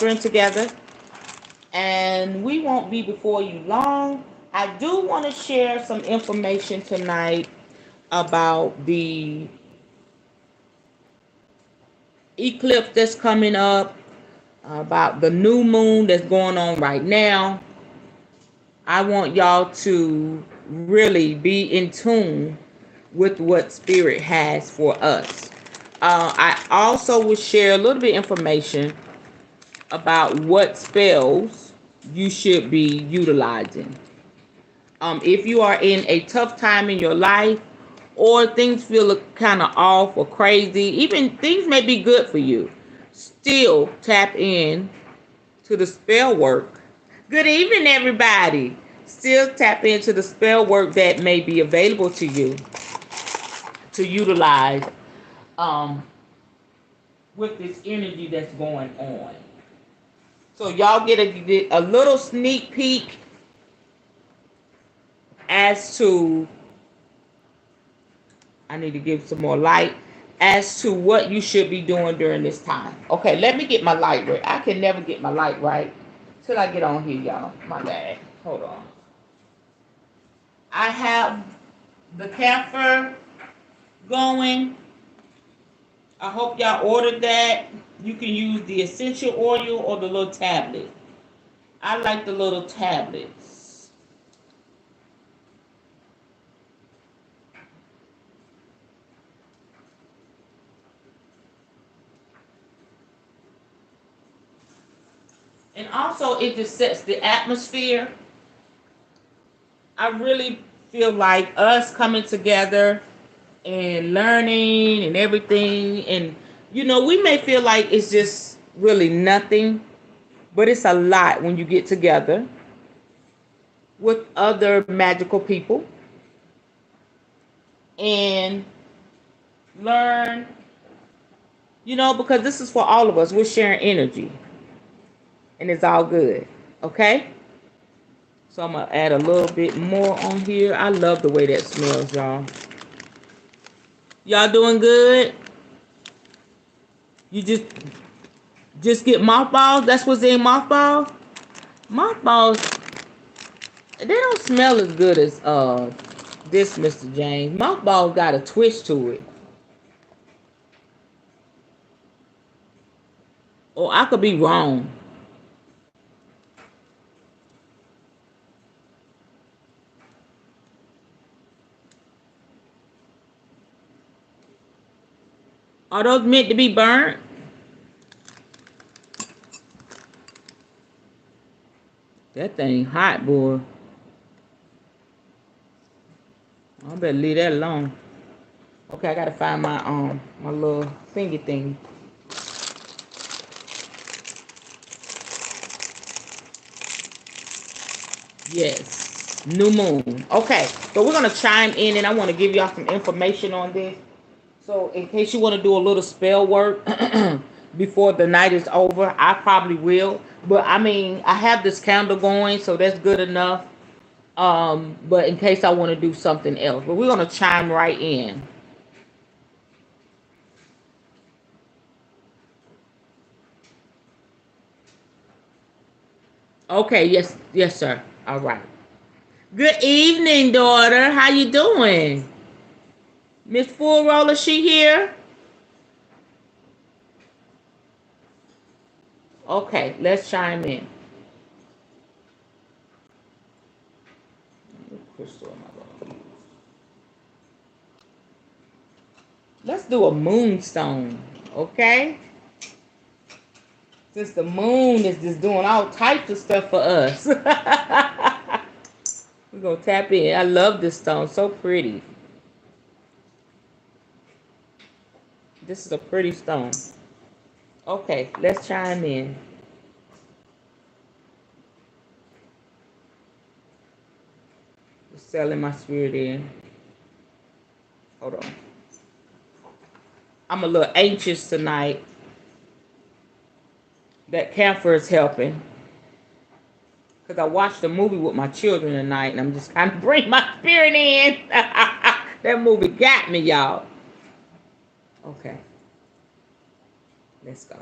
together, and we won't be before you long. I do want to share some information tonight about the eclipse that's coming up, about the new moon that's going on right now. I want y'all to really be in tune with what Spirit has for us. I also will share a little bit of information about what spells you should be utilizing. If you are in a tough time in your life, or things feel kind of off or crazy, even things may be good for you, still tap in to the spell work. Good evening, everybody. Still tap into the spell work that may be available to you to utilize um, with this energy that's going on. So y'all get a little sneak peek as to, I need to give some more light as to what you should be doing during this time. Okay, let me get my light right. I can never get my light right till I get on here, y'all. My bad. Hold on. I have the camphor going. I hope y'all ordered that. You can use the essential oil or the little tablet. I like the little tablets. And also, it just sets the atmosphere. I really feel like us coming together and learning and everything. And, we may feel like it's just really nothing, but it's a lot when you get together with other magical people and learn, because this is for all of us. We're sharing energy and it's all good. Okay? So I'm going to add a little bit more on here. I love the way that smells, y'all. Y'all doing good? You just get mothballs? That's what's in mothballs? Mothballs, they don't smell as good as this, Mr. James. Mothballs got a twist to it. Or I could be wrong. Are those meant to be burnt? That thing hot, boy. I better leave that alone. Okay, I gotta find my little finger thing. Yes, new moon. Okay, so we're gonna chime in, and I want to give y'all some information on this. So in case you want to do a little spell work before the night is over, I probably will. But I mean, I have this candle going, so that's good enough. But in case I want to do something else, but we're gonna chime right in. Okay, yes, yes, sir. All right. Good evening, daughter. How you doing? Miss Full Roller, she here? Okay, let's chime in. Crystal, am I gonna use? Let's do a moonstone, okay? Since the moon is just doing all types of stuff for us. We're gonna tap in. I love this stone, so pretty. This is a pretty stone. Okay, let's chime in. Just selling my spirit in. Hold on. I'm a little anxious tonight. That camphor is helping. Because I watched a movie with my children tonight, and I'm just kind of bringing my spirit in. That movie got me, y'all. Okay. Let's go.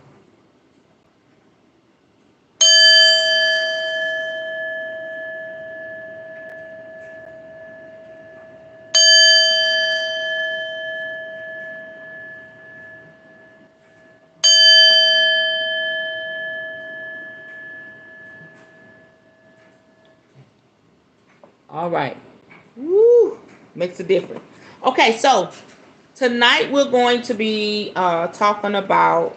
All right. Woo! Makes a difference. Okay, so tonight we're going to be talking about.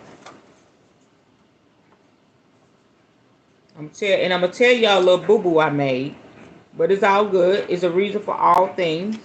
I'm gonna tell y'all a little boo boo I made, but it's all good. It's a reason for all things.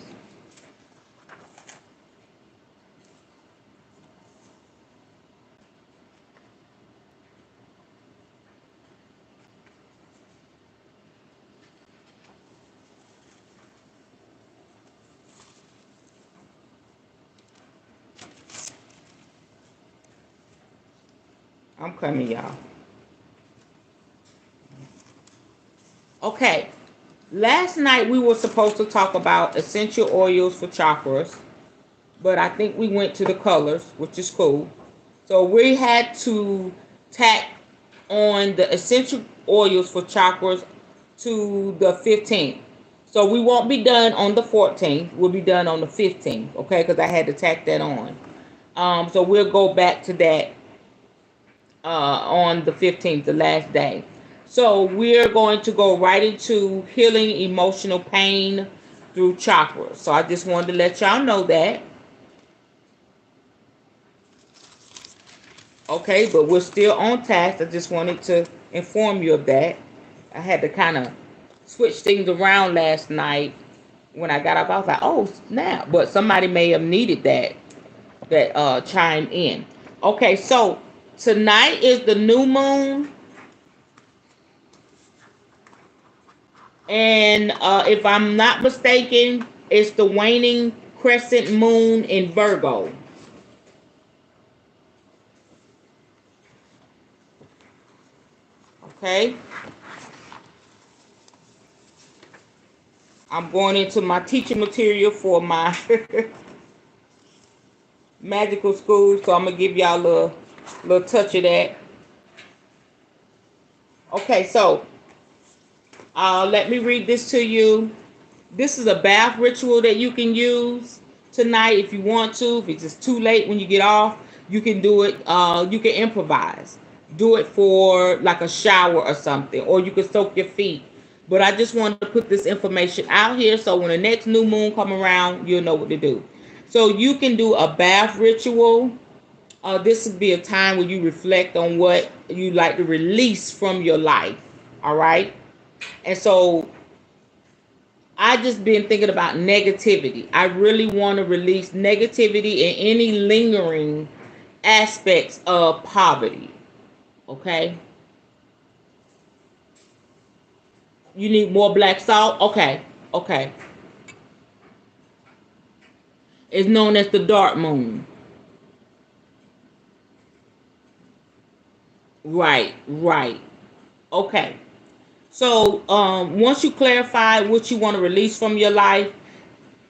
I'm coming, y'all. Okay. Last night we were supposed to talk about essential oils for chakras, but I think we went to the colors, which is cool. So we had to tack on the essential oils for chakras to the 15th. So we won't be done on the 14th. We'll be done on the 15th, okay? Because I had to tack that on. So we'll go back to that on the 15th, the last day. So we're going to go right into healing emotional pain through chakras. So I just wanted to let y'all know that. Okay, but we're still on task. I just wanted to inform you of that. I had to kind of switch things around last night when I got up. I was like, oh, snap. But somebody may have needed that chime in. Okay, so tonight is the new moon. And if I'm not mistaken, it's the waning crescent moon in Virgo. Okay. I'm going into my teaching material for my magical school. So I'm going to give y'all a little touch of that. Okay, so let me read this to you. This is a bath ritual that you can use tonight if you want to. If it's just too late when you get off, you can do it. You can improvise. Do it for like a shower or something, or you can soak your feet. But I just wanted to put this information out here so when the next new moon come around, you'll know what to do. So you can do a bath ritual. This would be a time where you reflect on what you like to release from your life. All right. And so I just been thinking about negativity. I really want to release negativity and any lingering aspects of poverty. Okay. You need more black salt? Okay. Okay. It's known as the dark moon. Right, right. Okay. So once you clarify what you want to release from your life,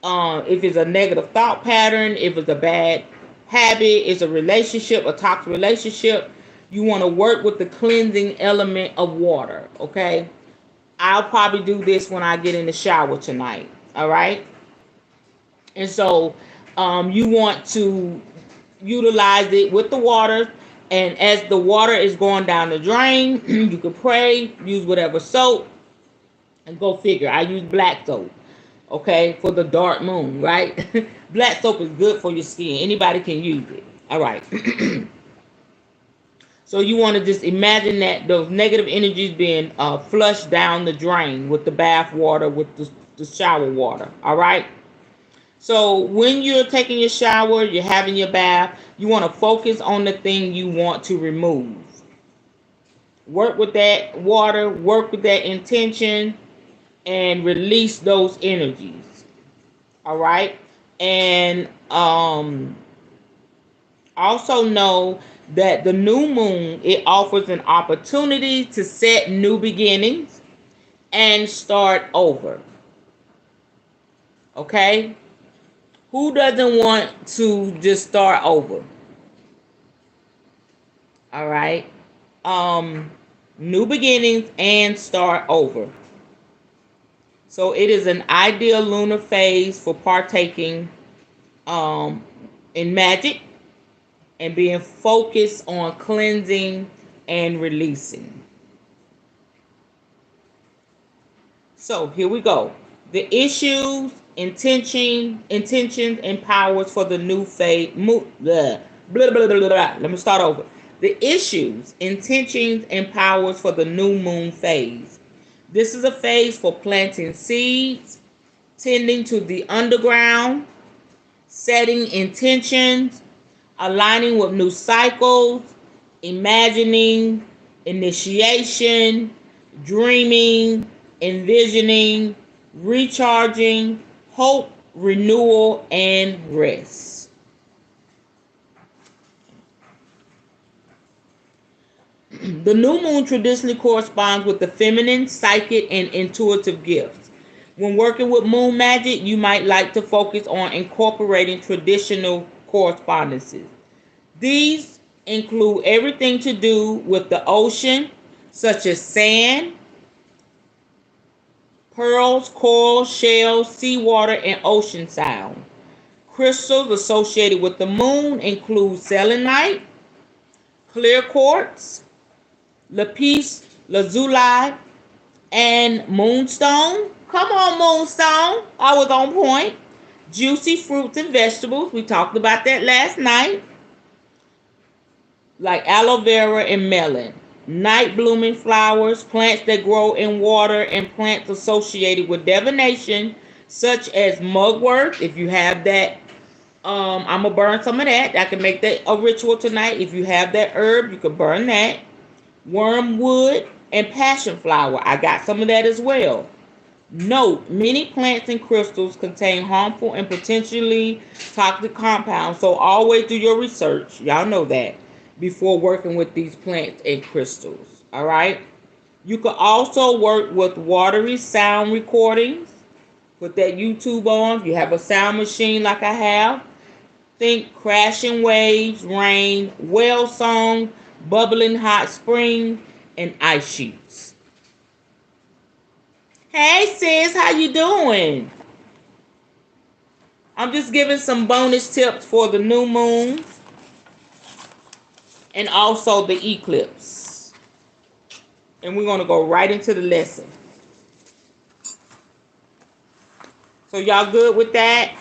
if it's a negative thought pattern, if it's a bad habit, it's a relationship, a toxic relationship, you want to work with the cleansing element of water. Okay. I'll probably do this when I get in the shower tonight. All right. And so you want to utilize it with the water. And as the water is going down the drain, you can pray, use whatever soap, and go figure. I use black soap, okay, for the dark moon, right? Black soap is good for your skin. Anybody can use it. All right. So you want to just imagine that those negative energies being flushed down the drain with the bath water, with the shower water. All right. So when you're taking your shower, you're having your bath, you want to focus on the thing you want to remove. Work with that water, work with that intention, and release those energies. All right. And also know that the new moon, it offers an opportunity to set new beginnings and start over. Okay. Who doesn't want to just start over? All right. Um, New beginnings and start over. So it is an ideal lunar phase for partaking um, in magic and being focused on cleansing and releasing. So here we go. The issues, intentions, and powers for the new phase. Blah, blah, blah, blah, blah. Let me start over. The issues, intentions, and powers for the new moon phase. This is a phase for planting seeds, tending to the underground, setting intentions, aligning with new cycles, imagining, initiation, dreaming, envisioning, recharging, hope, renewal, and rest. The new moon traditionally corresponds with the feminine, psychic, and intuitive gifts. When working with moon magic, you might like to focus on incorporating traditional correspondences. These include everything to do with the ocean, such as sand, pearls, coral, shells, seawater, and ocean sound. Crystals associated with the moon include selenite, clear quartz, lapis lazuli, and moonstone. Come on, moonstone. I was on point. Juicy fruits and vegetables. We talked about that last night. Like aloe vera and melon. Night blooming flowers, plants that grow in water, and plants associated with divination, such as mugwort. If you have that, I'm going to burn some of that. I can make that a ritual tonight. If you have that herb, you can burn that. Wormwood and passion flower. I got some of that as well. Note, many plants and crystals contain harmful and potentially toxic compounds, so always do your research. Y'all know that before working with these plants and crystals. All right. You can also work with watery sound recordings. Put that YouTube on. If you have a sound machine like I have, think crashing waves, rain, whale song, bubbling hot spring, and ice sheets. Hey sis, how you doing? I'm just giving some bonus tips for the new moon and also the eclipse. And we're going to go right into the lesson. So y'all good with that?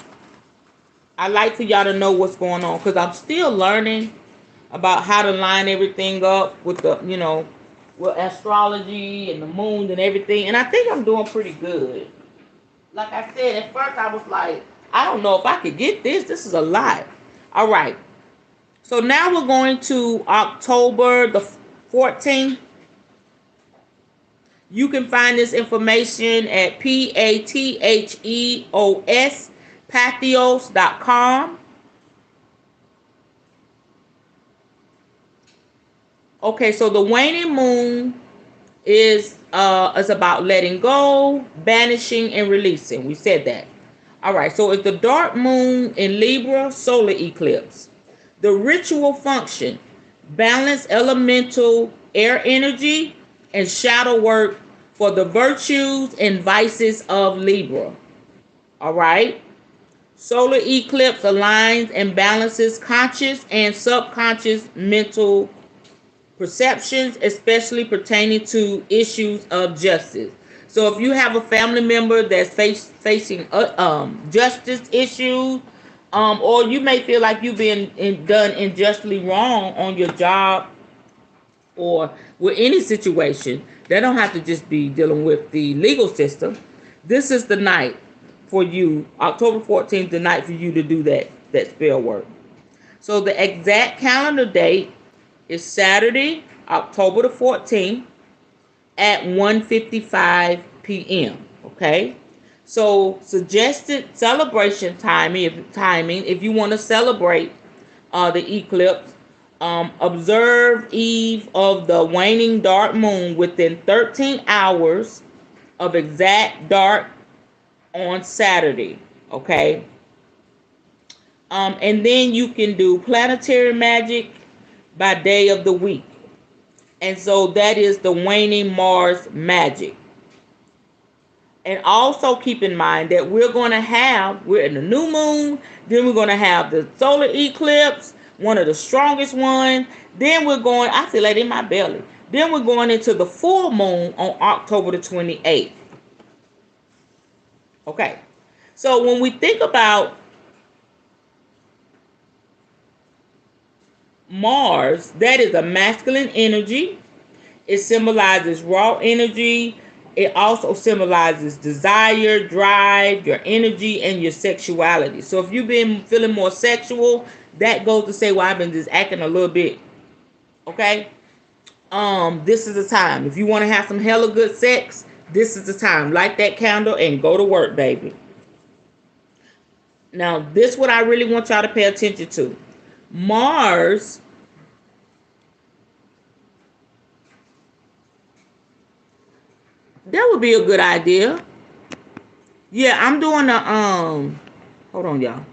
I like for y'all to know what's going on because I'm still learning about how to line everything up with the, with astrology and the moon and everything. And I think I'm doing pretty good. Like I said, at first I was like, I don't know if I could get this. This is a lot. All right. So now we're going to October the 14th. You can find this information at patheos.com. Okay, so the waning moon is about letting go, banishing, and releasing. We said that. All right, so it's the dark moon in Libra solar eclipse. The ritual function: balance elemental air energy and shadow work for the virtues and vices of Libra. All right. Solar eclipse aligns and balances conscious and subconscious mental perceptions, especially pertaining to issues of justice. So if you have a family member that's facing justice issues, or you may feel like you've been done unjustly wrong on your job or with any situation, they don't have to just be dealing with the legal system. This is the night for you, October 14th, the night for you to do that spell work. So the exact calendar date is Saturday, October the 14th at 1:55 p.m. Okay? So suggested celebration timing, if you want to celebrate the eclipse, observe eve of the waning dark moon within 13 hours of exact dark on Saturday. Okay? And then you can do planetary magic by day of the week. And so that is the waning Mars magic. And also keep in mind that we're in the new moon, then we're going to have the solar eclipse, one of the strongest ones. Then I feel like in my belly. Then we're going into the full moon on October the 28th. Okay. So when we think about Mars, that is a masculine energy. It symbolizes raw energy. It also symbolizes desire, drive, your energy, and your sexuality. So if you've been feeling more sexual, that goes to say, well, I've been just acting a little bit. Okay? This is the time. If you want to have some hella good sex, this is the time. Light that candle and go to work, baby. Now, this is what I really want y'all to pay attention to. Mars, that would be a good idea. Yeah, I'm doing a hold on, y'all.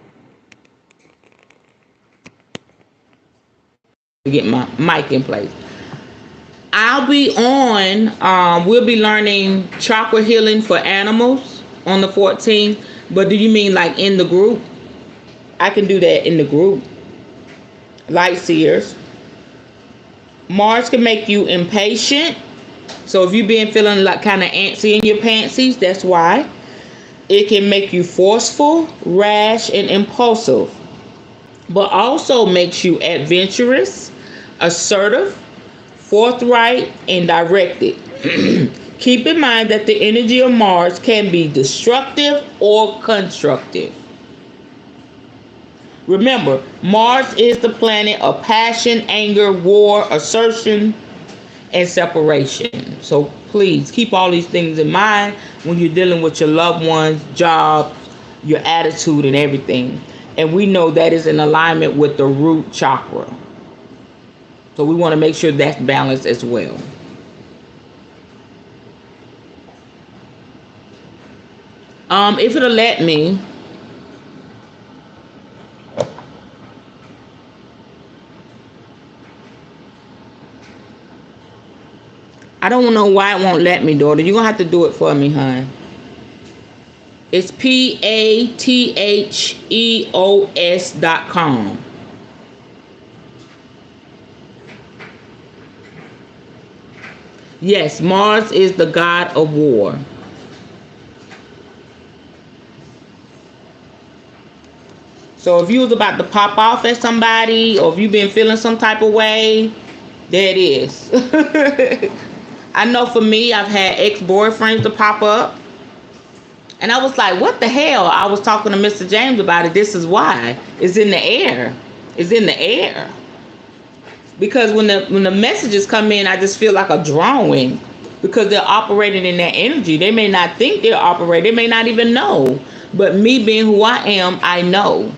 Get my mic in place. I'll be on we'll be learning chakra healing for animals on the 14th. But do you mean like in the group? I can do that in the group. Light seers. Mars can make you impatient. So if you've been feeling like kind of antsy in your pantsies, that's why. It can make you forceful, rash, and impulsive, but also makes you adventurous, assertive, forthright, and directed. Keep in mind that the energy of Mars can be destructive or constructive. Remember, Mars is the planet of passion, anger, war, assertion, and separation. So please keep all these things in mind when you're dealing with your loved ones, jobs, your attitude, and everything. And we know that is in alignment with the root chakra. So we want to make sure that's balanced as well. If it'll let me, I don't know why it won't let me, daughter. You're going to have to do it for me, hon. It's PATHEOS.com. Yes, Mars is the god of war. So if you was about to pop off at somebody, or if you've been feeling some type of way, there it is. I know for me, I've had ex-boyfriends to pop up. And I was like, what the hell? I was talking to Mr. James about it. This is why. It's in the air. It's in the air. Because when the messages come in, I just feel like a drawing. Because they're operating in that energy. They may not think they're operating. They may not even know. But me being who I am, I know.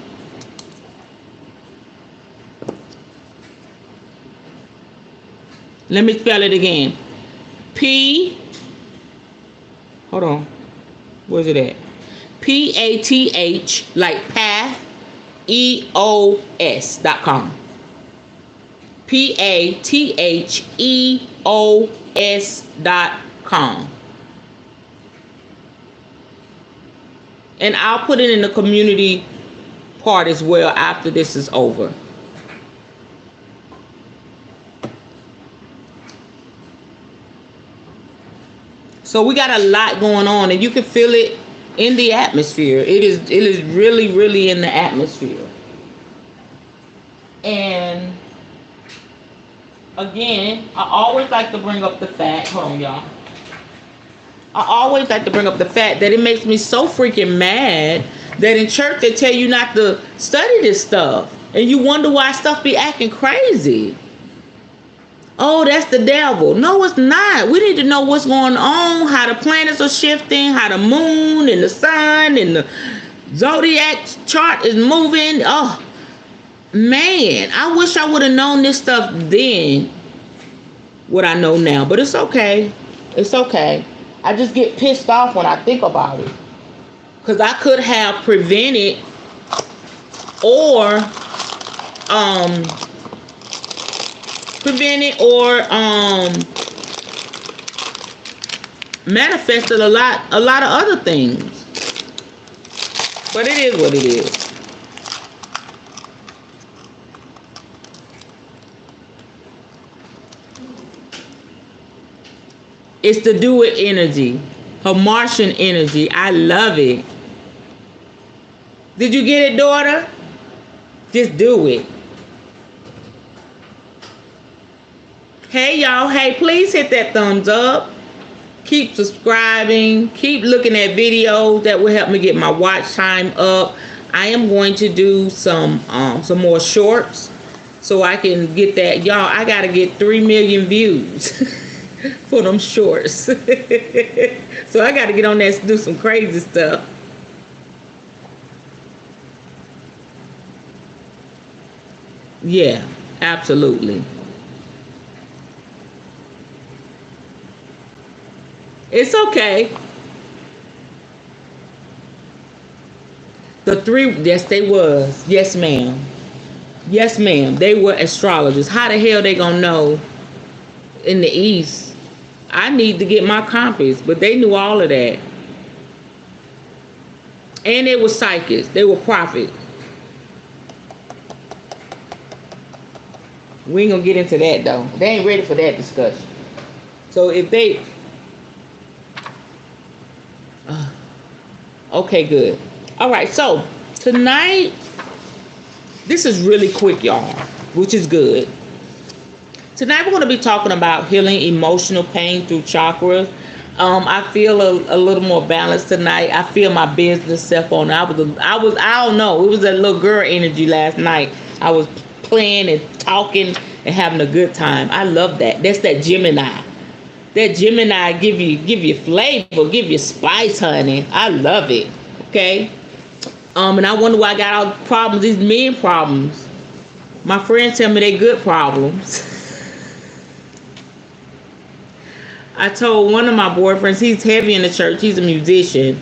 Let me spell it again. Hold on. Where's it at? PATH, like path, EOS.com. PATHEOS.com. And I'll put it in the community part as well after this is over. So we got a lot going on, and you can feel it in the atmosphere. It is really, really in the atmosphere. And again, I always like to bring up the fact, hold on, y'all. I always like to bring up the fact that it makes me so freaking mad that in church they tell you not to study this stuff. And you wonder why stuff be acting crazy. Oh, that's the devil. No, it's not. We need to know what's going on, how the planets are shifting, how the moon and the sun and the zodiac chart is moving. Oh, man. I wish I would have known this stuff then, what I know now. But it's okay. It's okay. I just get pissed off when I think about it. Because I could have prevented or manifested a lot of other things. But it is what it is. It's the do it energy. Her Martian energy. I love it. Did you get it, daughter? Just do it. Hey, y'all. Hey, please hit that thumbs up. Keep subscribing. Keep looking at videos that will help me get my watch time up. I am going to do some more shorts so I can get that. Y'all, I got to get 3 million views for them shorts. So I got to get on that and do some crazy stuff. Yeah, absolutely. It's okay. The 3, yes, they was. Yes, ma'am. Yes, ma'am. They were astrologers. How the hell they gonna know in the East? I need to get my copies, but they knew all of that. And they were psychics. They were prophets. We ain't gonna get into that though. They ain't ready for that discussion. So if they okay, good. All right, so tonight, this is really quick, y'all, which is good. Tonight we're going to be talking about healing emotional pain through chakras. I feel a little more balanced tonight. I feel my business self on. I don't know. It was a little girl energy last night. I was playing and talking and having a good time. I love that. That's that Gemini. That Gemini give you flavor, give you spice, honey. I love it. Okay. And I wonder why I got all the problems, these men problems. My friends tell me they good problems. I told one of my boyfriends, he's heavy in the church. He's a musician.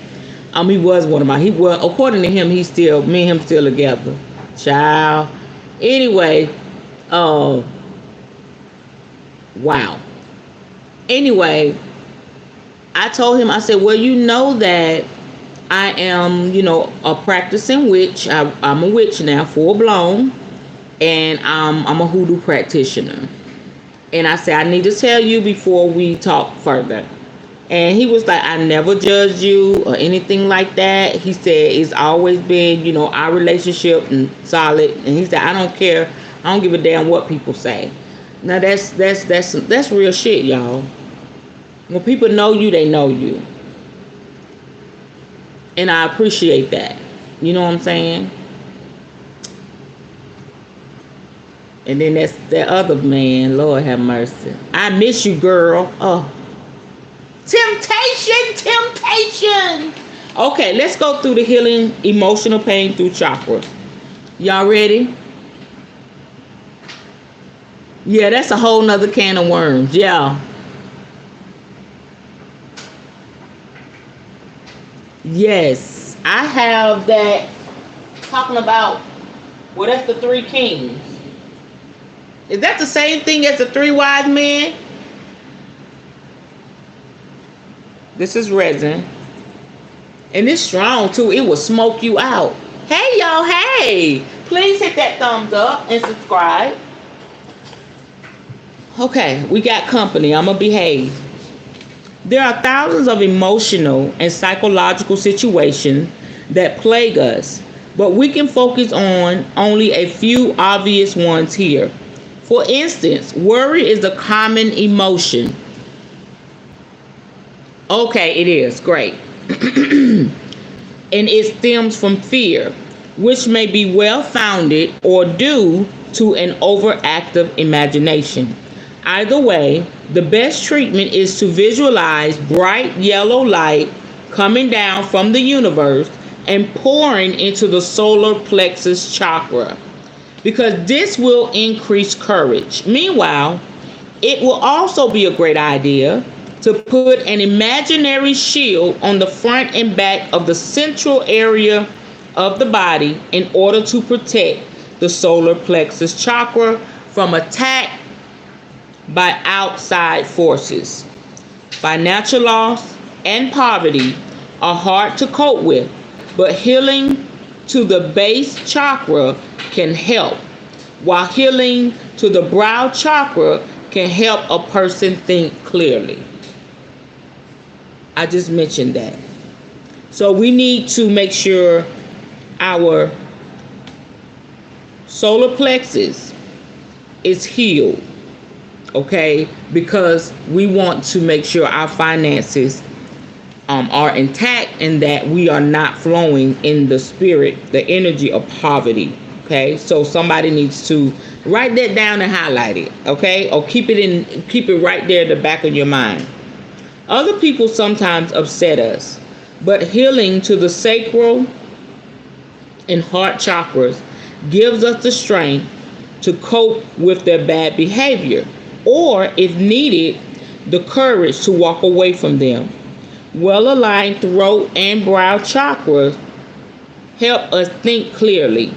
He was one of my, according to him, me and him still together. Child. Anyway, wow. Anyway, I told him, I said, well, you know that I am, a practicing witch. I'm a witch now, full blown. And I'm a hoodoo practitioner. And I said, I need to tell you before we talk further. And he was like, I never judged you or anything like that. He said, it's always been, our relationship and solid. And he said, I don't care. I don't give a damn what people say. Now that's real shit, y'all. When people know you, they know you. And I appreciate that. You know what I'm saying? And then that's that other man. Lord have mercy. I miss you, girl. Oh. Temptation. Okay, let's go through the healing emotional pain through chakras. Y'all ready? Yeah, that's a whole nother can of worms. Yeah. Yes. I have that talking about, well, that's the 3 kings. Is that the same thing as the 3 wise men? This is resin. And it's strong too. It will smoke you out. Hey, y'all. Hey. Please hit that thumbs up and subscribe. Okay, we got company. I'm going to behave. There are thousands of emotional and psychological situations that plague us, but we can focus on only a few obvious ones here. For instance, worry is a common emotion. Okay, it is. Great. And it stems from fear, which may be well-founded or due to an overactive imagination. Either way, the best treatment is to visualize bright yellow light coming down from the universe and pouring into the solar plexus chakra, because this will increase courage. Meanwhile, it will also be a great idea to put an imaginary shield on the front and back of the central area of the body in order to protect the solar plexus chakra from attack by outside forces. Financial loss and poverty are hard to cope with, but healing to the base chakra can help, while healing to the brow chakra can help a person think clearly. I just mentioned that. So we need to make sure our solar plexus is healed, okay? Because we want to make sure our finances are intact and that we are not flowing in the spirit, the energy of poverty, okay? So somebody needs to write that down and highlight it, okay? Or keep it right there at the back of your mind. Other people sometimes upset us, but healing to the sacral and heart chakras gives us the strength to cope with their bad behavior, or if needed, the courage to walk away from them. Well-aligned throat and brow chakras help us think clearly,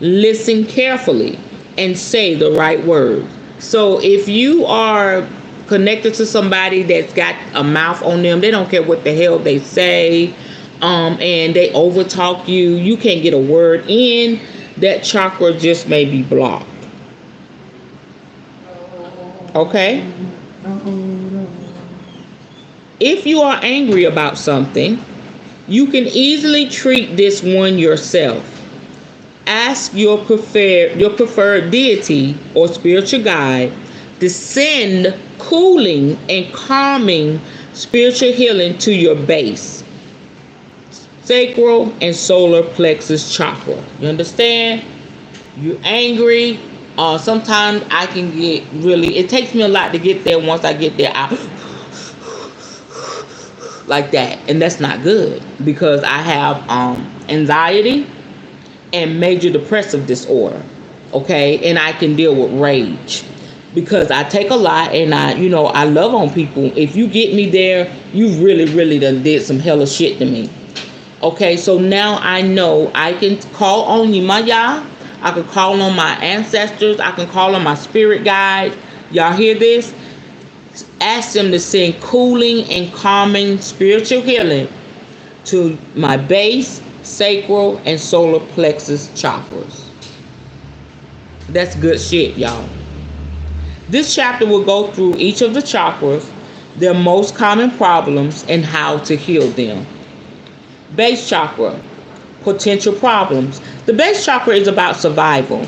listen carefully, and say the right words. So if you are connected to somebody that's got a mouth on them, they don't care what the hell they say, and they overtalk you, you can't get a word in, that chakra just may be blocked. Okay? If you are angry about something, you can easily treat this one yourself. Ask your preferred deity or spiritual guide to send cooling and calming spiritual healing to your base, sacral and solar plexus chakra. You understand? You're angry. Sometimes I can get really, it takes me a lot to get there. Once I get there, I like that, and that's not good because I have anxiety and major depressive disorder, okay? And I can deal with rage because I take a lot, and I love on people. If you get me there, you really done did some hella shit to me. Okay, so now I know I can call on Yimaya, I can call on my ancestors, I can call on my spirit guide. Y'all hear this? Ask them to send cooling and calming spiritual healing to my base, sacral, and solar plexus chakras. That's good shit, y'all. This chapter will go through each of the chakras, their most common problems, and how to heal them. Base chakra, potential problems. The base chakra is about survival.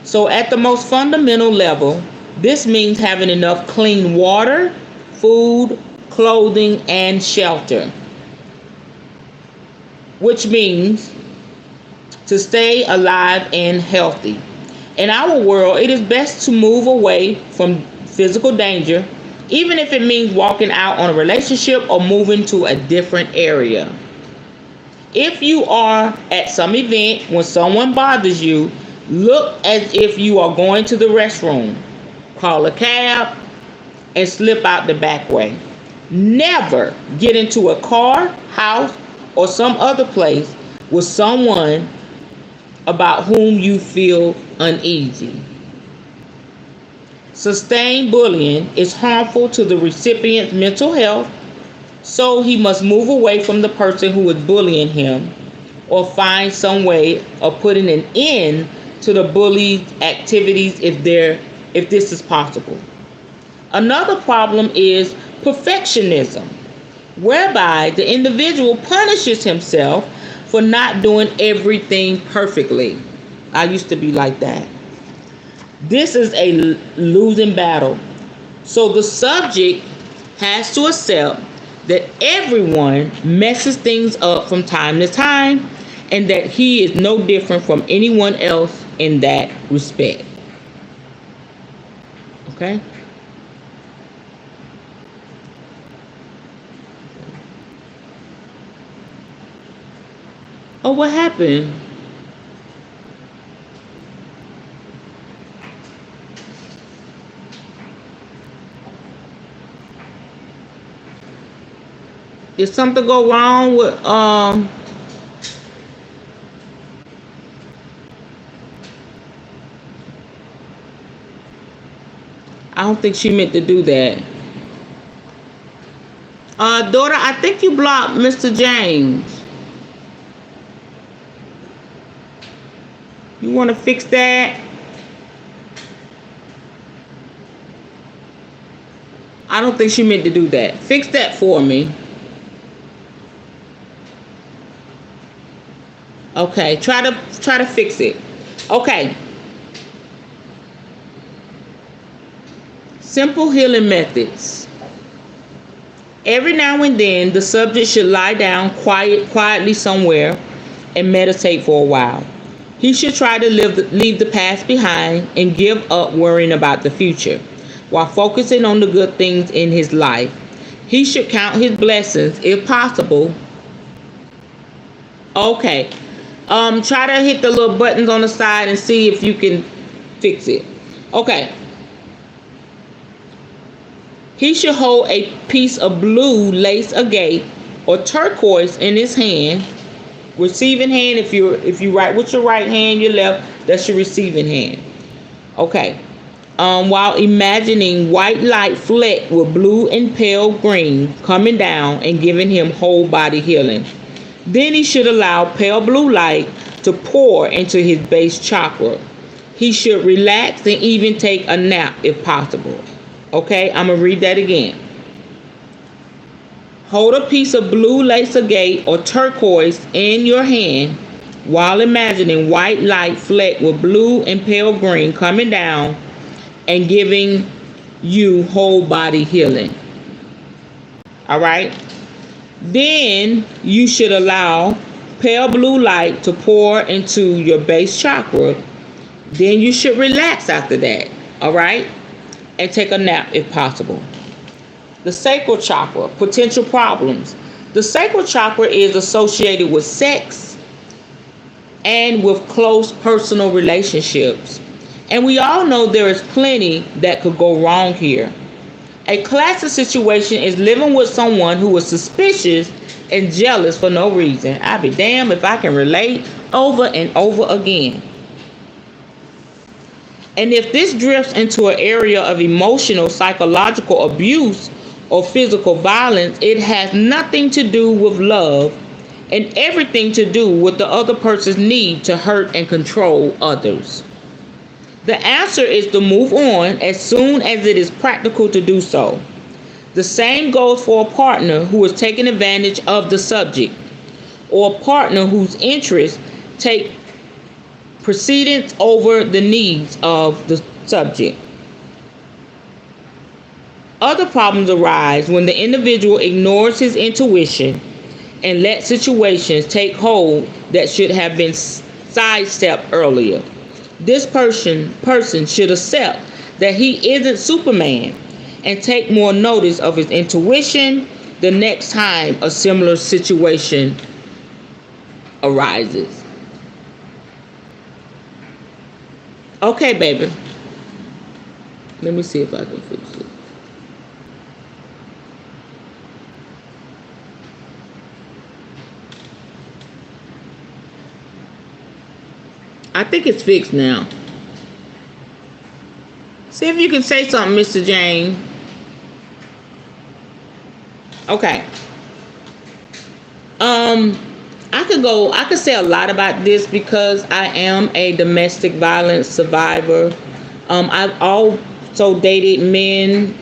So at the most fundamental level, this means having enough clean water, food, clothing, and shelter. Which means to stay alive and healthy. In our world, it is best to move away from physical danger, even if it means walking out on a relationship or moving to a different area. If you are at some event when someone bothers you, look as if you are going to the restroom. Call a cab and slip out the back way. Never get into a car, house, or some other place with someone about whom you feel uneasy. Sustained bullying is harmful to the recipient's mental health, so he must move away from the person who is bullying him or find some way of putting an end to the bully's activities if this is possible. Another problem is perfectionism, whereby the individual punishes himself for not doing everything perfectly. I used to be like that. This is a losing battle. So the subject has to accept that everyone messes things up from time to time, and that he is no different from anyone else in that respect. Okay? Oh, what happened? Did something go wrong with I don't think she meant to do that. Daughter, I think you blocked Mr. James. You want to fix that? I don't think she meant to do that. Fix that for me. Okay, try to fix it. Okay. Simple healing methods. Every now and then, the subject should lie down quietly somewhere and meditate for a while. He should try to leave the past behind and give up worrying about the future while focusing on the good things in his life. He should count his blessings if possible. Okay. Try to hit the little buttons on the side and see if you can fix it. Okay. He should hold a piece of blue lace agate or turquoise in his hand. Receiving hand, if you write with your right hand, your left, that's your receiving hand. Okay. While imagining white light flecked with blue and pale green coming down and giving him whole body healing. Then he should allow pale blue light to pour into his base chakra. He should relax and even take a nap if possible. Okay, I'm going to read that again. Hold a piece of blue lace agate or turquoise in your hand while imagining white light flecked with blue and pale green coming down and giving you whole body healing. All right. Then you should allow pale blue light to pour into your base chakra. Then you should relax after that. All right. And take a nap if possible. The sacral chakra, potential problems. The sacral chakra is associated with sex and with close personal relationships. And we all know there is plenty that could go wrong here. A classic situation is living with someone who is suspicious and jealous for no reason. I'd be damned if I can relate over and over again. And if this drifts into an area of emotional, psychological abuse or physical violence, it has nothing to do with love and everything to do with the other person's need to hurt and control others. The answer is to move on as soon as it is practical to do so. The same goes for a partner who is taking advantage of the subject, or a partner whose interests take precedence over the needs of the subject. Other problems arise when the individual ignores his intuition and lets situations take hold that should have been sidestepped earlier. This person should accept that he isn't Superman and take more notice of his intuition the next time a similar situation arises. Okay, baby. Let me see if I can fix it. I think it's fixed now. See if you can say something, Mr. Jane. Okay. I could say a lot about this because I am a domestic violence survivor. I've also dated men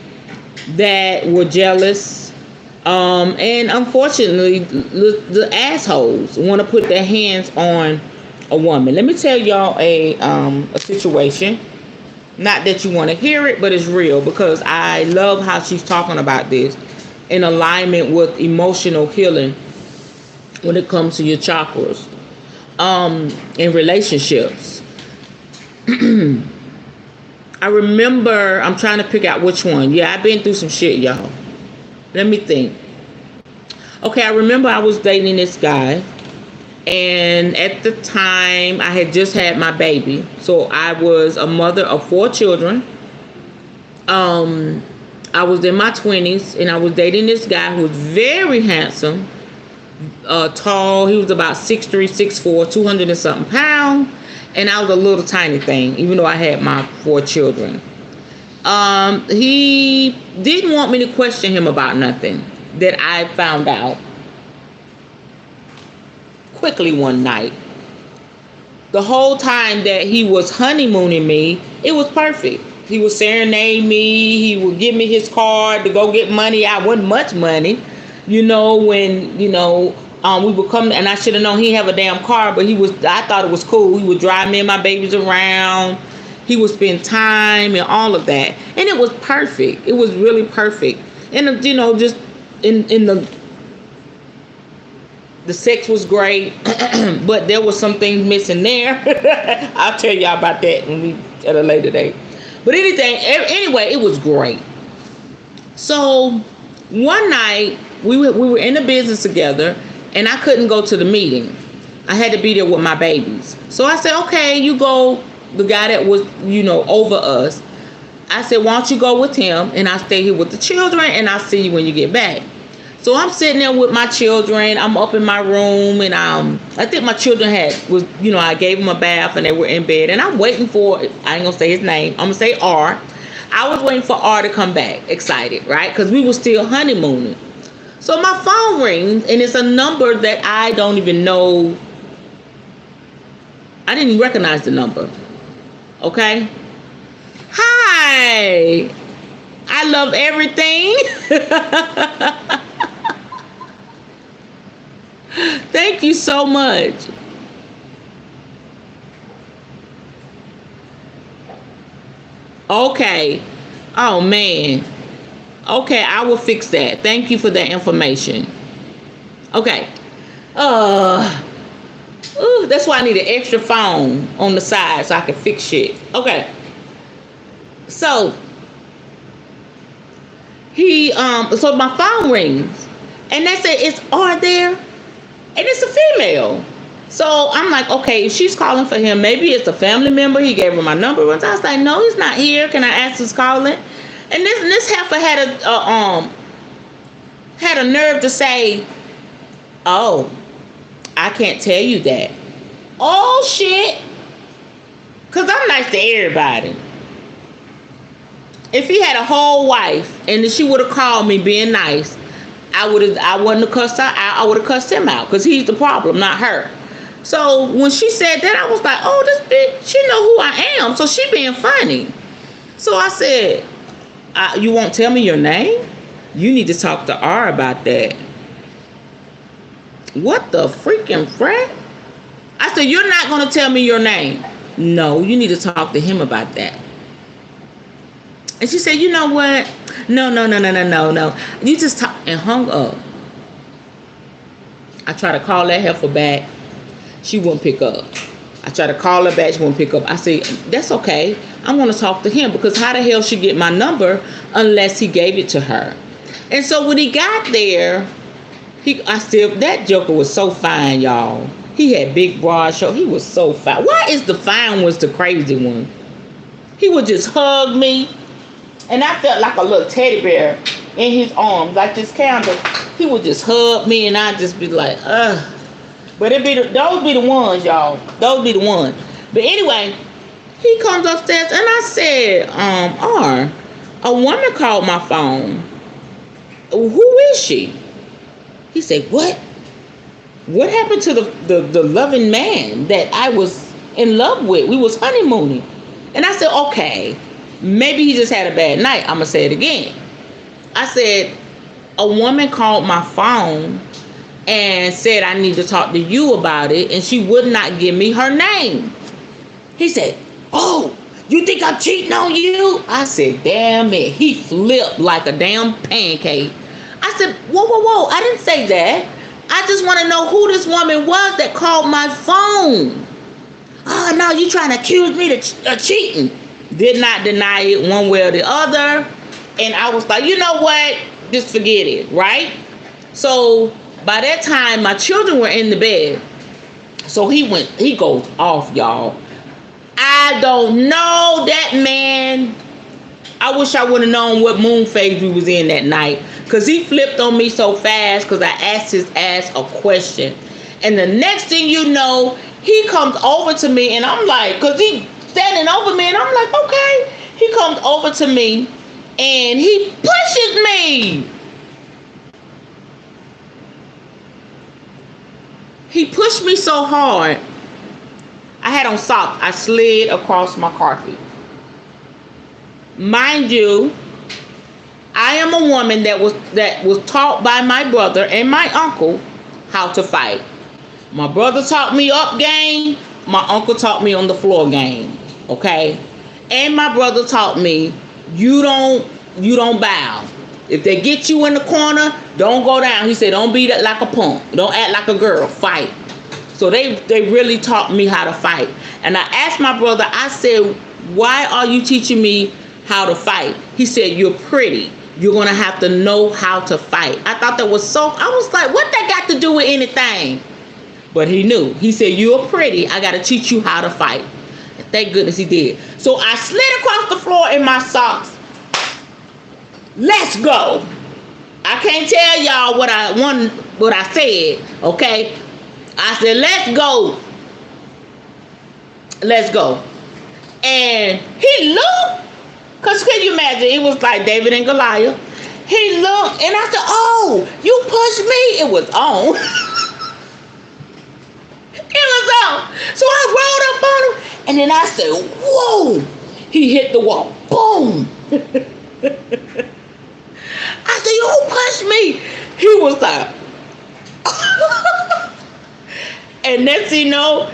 that were jealous. And unfortunately, the assholes want to put their hands on a woman. Let me tell y'all a situation. Not that you want to hear it, but it's real because I love how she's talking about this in alignment with emotional healing when it comes to your chakras in relationships. I remember, I'm trying to pick out which one. Yeah, I've been through some shit, y'all. Let me think. Okay, I remember I was dating this guy. And at the time, I had just had my baby. So I was a mother of 4 children. I was in my 20s, and I was dating this guy who was very handsome, tall. He was about 6'3", 6'4", 200 and something pounds. And I was a little tiny thing, even though I had my 4 children. He didn't want me to question him about nothing that I found out quickly one night. The whole time that he was honeymooning me, it was perfect. He would serenade me. He would give me his card to go get money. I wasn't much money, when We would come, and I should have known he have a damn car, but I thought it was cool. He would drive me and my babies around. He would spend time and all of that, and it was perfect. It was really perfect. And just in the sex was great, but there was some things missing there. I'll tell y'all about that at a later date. But anyway, it was great. So one night we were in the business together, and I couldn't go to the meeting. I had to be there with my babies. So I said, okay, you go. The guy that was, over us. I said, why don't you go with him, and I'll stay here with the children, and I'll see you when you get back. So I'm sitting there with my children. I'm up in my room, and I think my children I gave them a bath, and they were in bed, and I'm waiting for, I ain't gonna say his name, I'm gonna say R. I was waiting for R to come back, excited, right? Because we were still honeymooning. So my phone rings, and it's a number that I don't even know. I didn't recognize the number. Okay. Hi. I love everything. Thank you so much. Okay. Oh man. Okay, I will fix that. Thank you for that information. Okay. That's why I need an extra phone on the side so I can fix shit. Okay. So so my phone rings, and they say, "Is R there?" And it's a female. So I'm like, okay, if she's calling for him, maybe it's a family member. He gave her my number once. I was like, no, he's not here. Can I ask who's calling? And this heifer had a nerve to say, "Oh, I can't tell you that." Oh shit. Cause I'm nice to everybody. If he had a whole wife and she would have called me being nice, I wouldn't have cussed her out. I would have cussed him out because he's the problem, not her. So when she said that, I was like, oh, this bitch, she know who I am. So she being funny. So I said, you won't tell me your name? You need to talk to R about that. What the freaking frick? I said, you're not going to tell me your name. No, you need to talk to him about that. And she said, you know what? No. You just talk, and hung up. I tried to call that heifer back. She wouldn't pick up. I tried to call her back. She wouldn't pick up. I said, that's okay. I want to talk to him because how the hell she get my number unless he gave it to her? And so when he got there, that joker was so fine, y'all. He had big broad shoulders. He was so fine. Why is the fine ones the crazy one? He would just hug me. And I felt like a little teddy bear in his arms, like this candle. He would just hug me, and I'd just be like, ugh. But those be the ones, y'all. Those be the ones. But anyway, he comes upstairs, and I said, R, a woman called my phone. Who is she? He said, what? What happened to the loving man that I was in love with? We was honeymooning. And I said, okay. Maybe he just had a bad night. I'm going to say it again. I said, a woman called my phone and said I need to talk to you about it, and she would not give me her name. He said, oh, you think I'm cheating on you? I said, damn it. He flipped like a damn pancake. I said, whoa. I didn't say that. I just want to know who this woman was that called my phone. Oh, no, you trying to accuse me of cheating. Did not deny it one way or the other. And I was like, you know what? Just forget it, right? So by that time, my children were in the bed. So he goes off, y'all. I don't know that man. I wish I would have known what moon phase we was in that night. Because he flipped on me so fast because I asked his ass a question. And the next thing you know, he comes over to me, and I'm like, because he standing over me, and I'm like, okay. He comes over to me, and he pushes me. He pushed me so hard. I had on socks. I slid across my carpet. Mind you, I am a woman that was taught by my brother and my uncle how to fight. My brother taught me up game. My uncle taught me on the floor game. Okay? And my brother taught me you don't bow. If they get you in the corner, don't go down. He said, don't be like a punk. Don't act like a girl. Fight. So they really taught me how to fight. And I asked my brother, I said, why are you teaching me how to fight? He said, you're pretty. You're going to have to know how to fight. I thought that was so, I was like, what that got to do with anything? But he knew. He said, you're pretty. I got to teach you how to fight. And thank goodness he did. So I slid across the floor in my socks. Let's go. I can't tell y'all what I said, okay? I said, let's go. Let's go. And he looked, because can you imagine, it was like David and Goliath. He looked, and I said, oh, you pushed me. It was on. It was on. So I rolled up on him, and then I said, whoa. He hit the wall. Boom. I said, you pushed me. He was like, and next thing you know,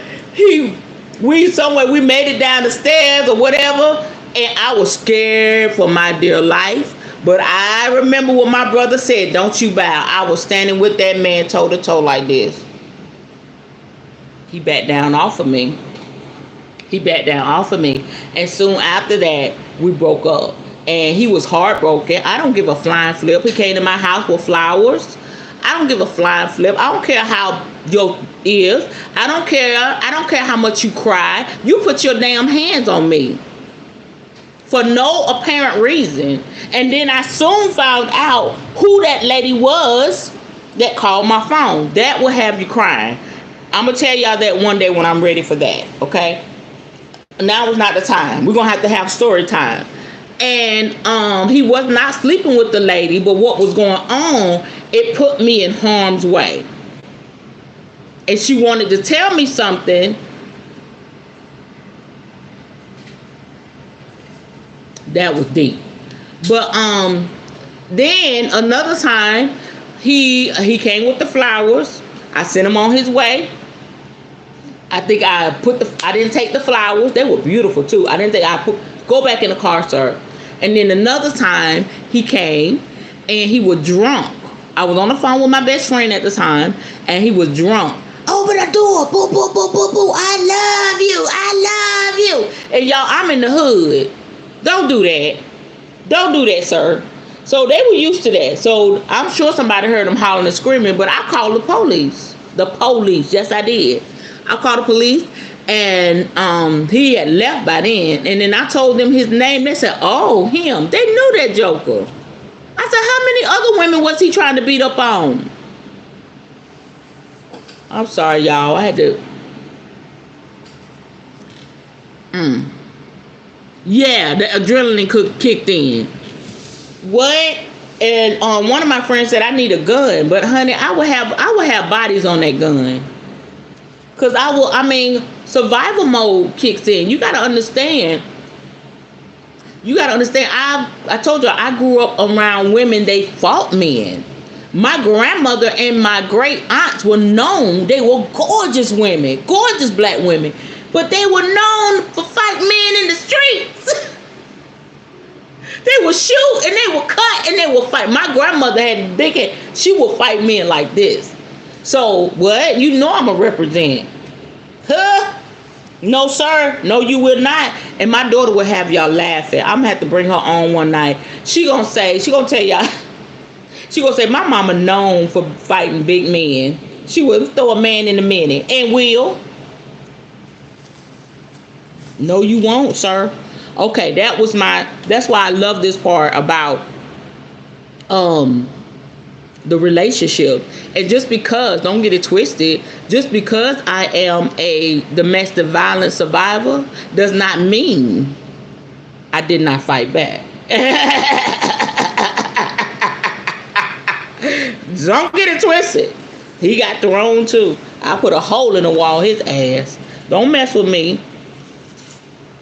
we made it down the stairs or whatever, and I was scared for my dear life. But I remember what my brother said, don't you bow. I was standing with that man toe to toe like this. He backed down off of me. And soon after that, we broke up. And he was heartbroken. I don't give a flying flip. He came to my house with flowers. I don't give a flying flip. I don't care how your is. I don't care how much you cry. You put your damn hands on me for no apparent reason. And then I soon found out who that lady was that called my phone. That will have you crying. I'm going to tell y'all that one day when I'm ready for that, okay? Now is not the time. We're going to have story time. And he was not sleeping with the lady, but what was going on, it put me in harm's way. And she wanted to tell me something that was deep. But then another time he came with the flowers. I sent him on his way. I think I didn't take the flowers. They were beautiful too. Go back in the car, sir. And then another time he came and he was drunk. I was on the phone with my best friend at the time and he was drunk. Open the door. Boo, boo, boo, boo, boo. I love you. And y'all, I'm in the hood. Don't do that. Don't do that, sir. So they were used to that. So I'm sure somebody heard them hollering and screaming, but I called the police. Yes, I did. I called the police. And he had left by then. And then I told them his name. They said, oh, him. They knew that joker. I said, how many other women was he trying to beat up on? I'm sorry, y'all. I had to. Yeah, the adrenaline kicked in. What? And one of my friends said, I need a gun. But honey, I would have bodies on that gun. Because survival mode kicks in. You got to understand. I told you, I grew up around women. They fought men. My grandmother and my great aunts were known. They were gorgeous women, gorgeous black women. But they were known for fighting men in the streets. They would shoot and they would cut and they would fight. My grandmother had big head. She would fight men like this. So what? You know I'm a represent. Huh? No, sir. No, you will not. And my daughter will have y'all laughing. I'm gonna have to bring her on one night. She gonna tell y'all. She gonna say my mama known for fighting big men. She will throw a man in a minute and will. No, you won't, sir. Okay, that's why I love this part about the relationship. And just because, don't get it twisted, just because I am a domestic violence survivor does not mean I did not fight back. Don't get it twisted. He got thrown too. I put a hole in the wall, his ass. Don't mess with me.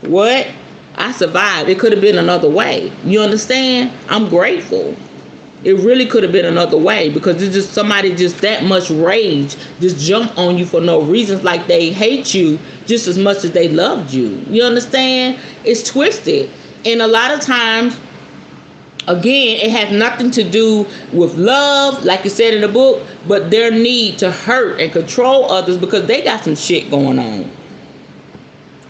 What? I survived. It could have been another way. You understand? I'm grateful. It really could have been another way, because it's just somebody just that much rage just jump on you for no reasons, like they hate you just as much as they loved you. You understand? It's twisted. And a lot of times, again, it has nothing to do with love, like you said in the book, but their need to hurt and control others because they got some shit going on.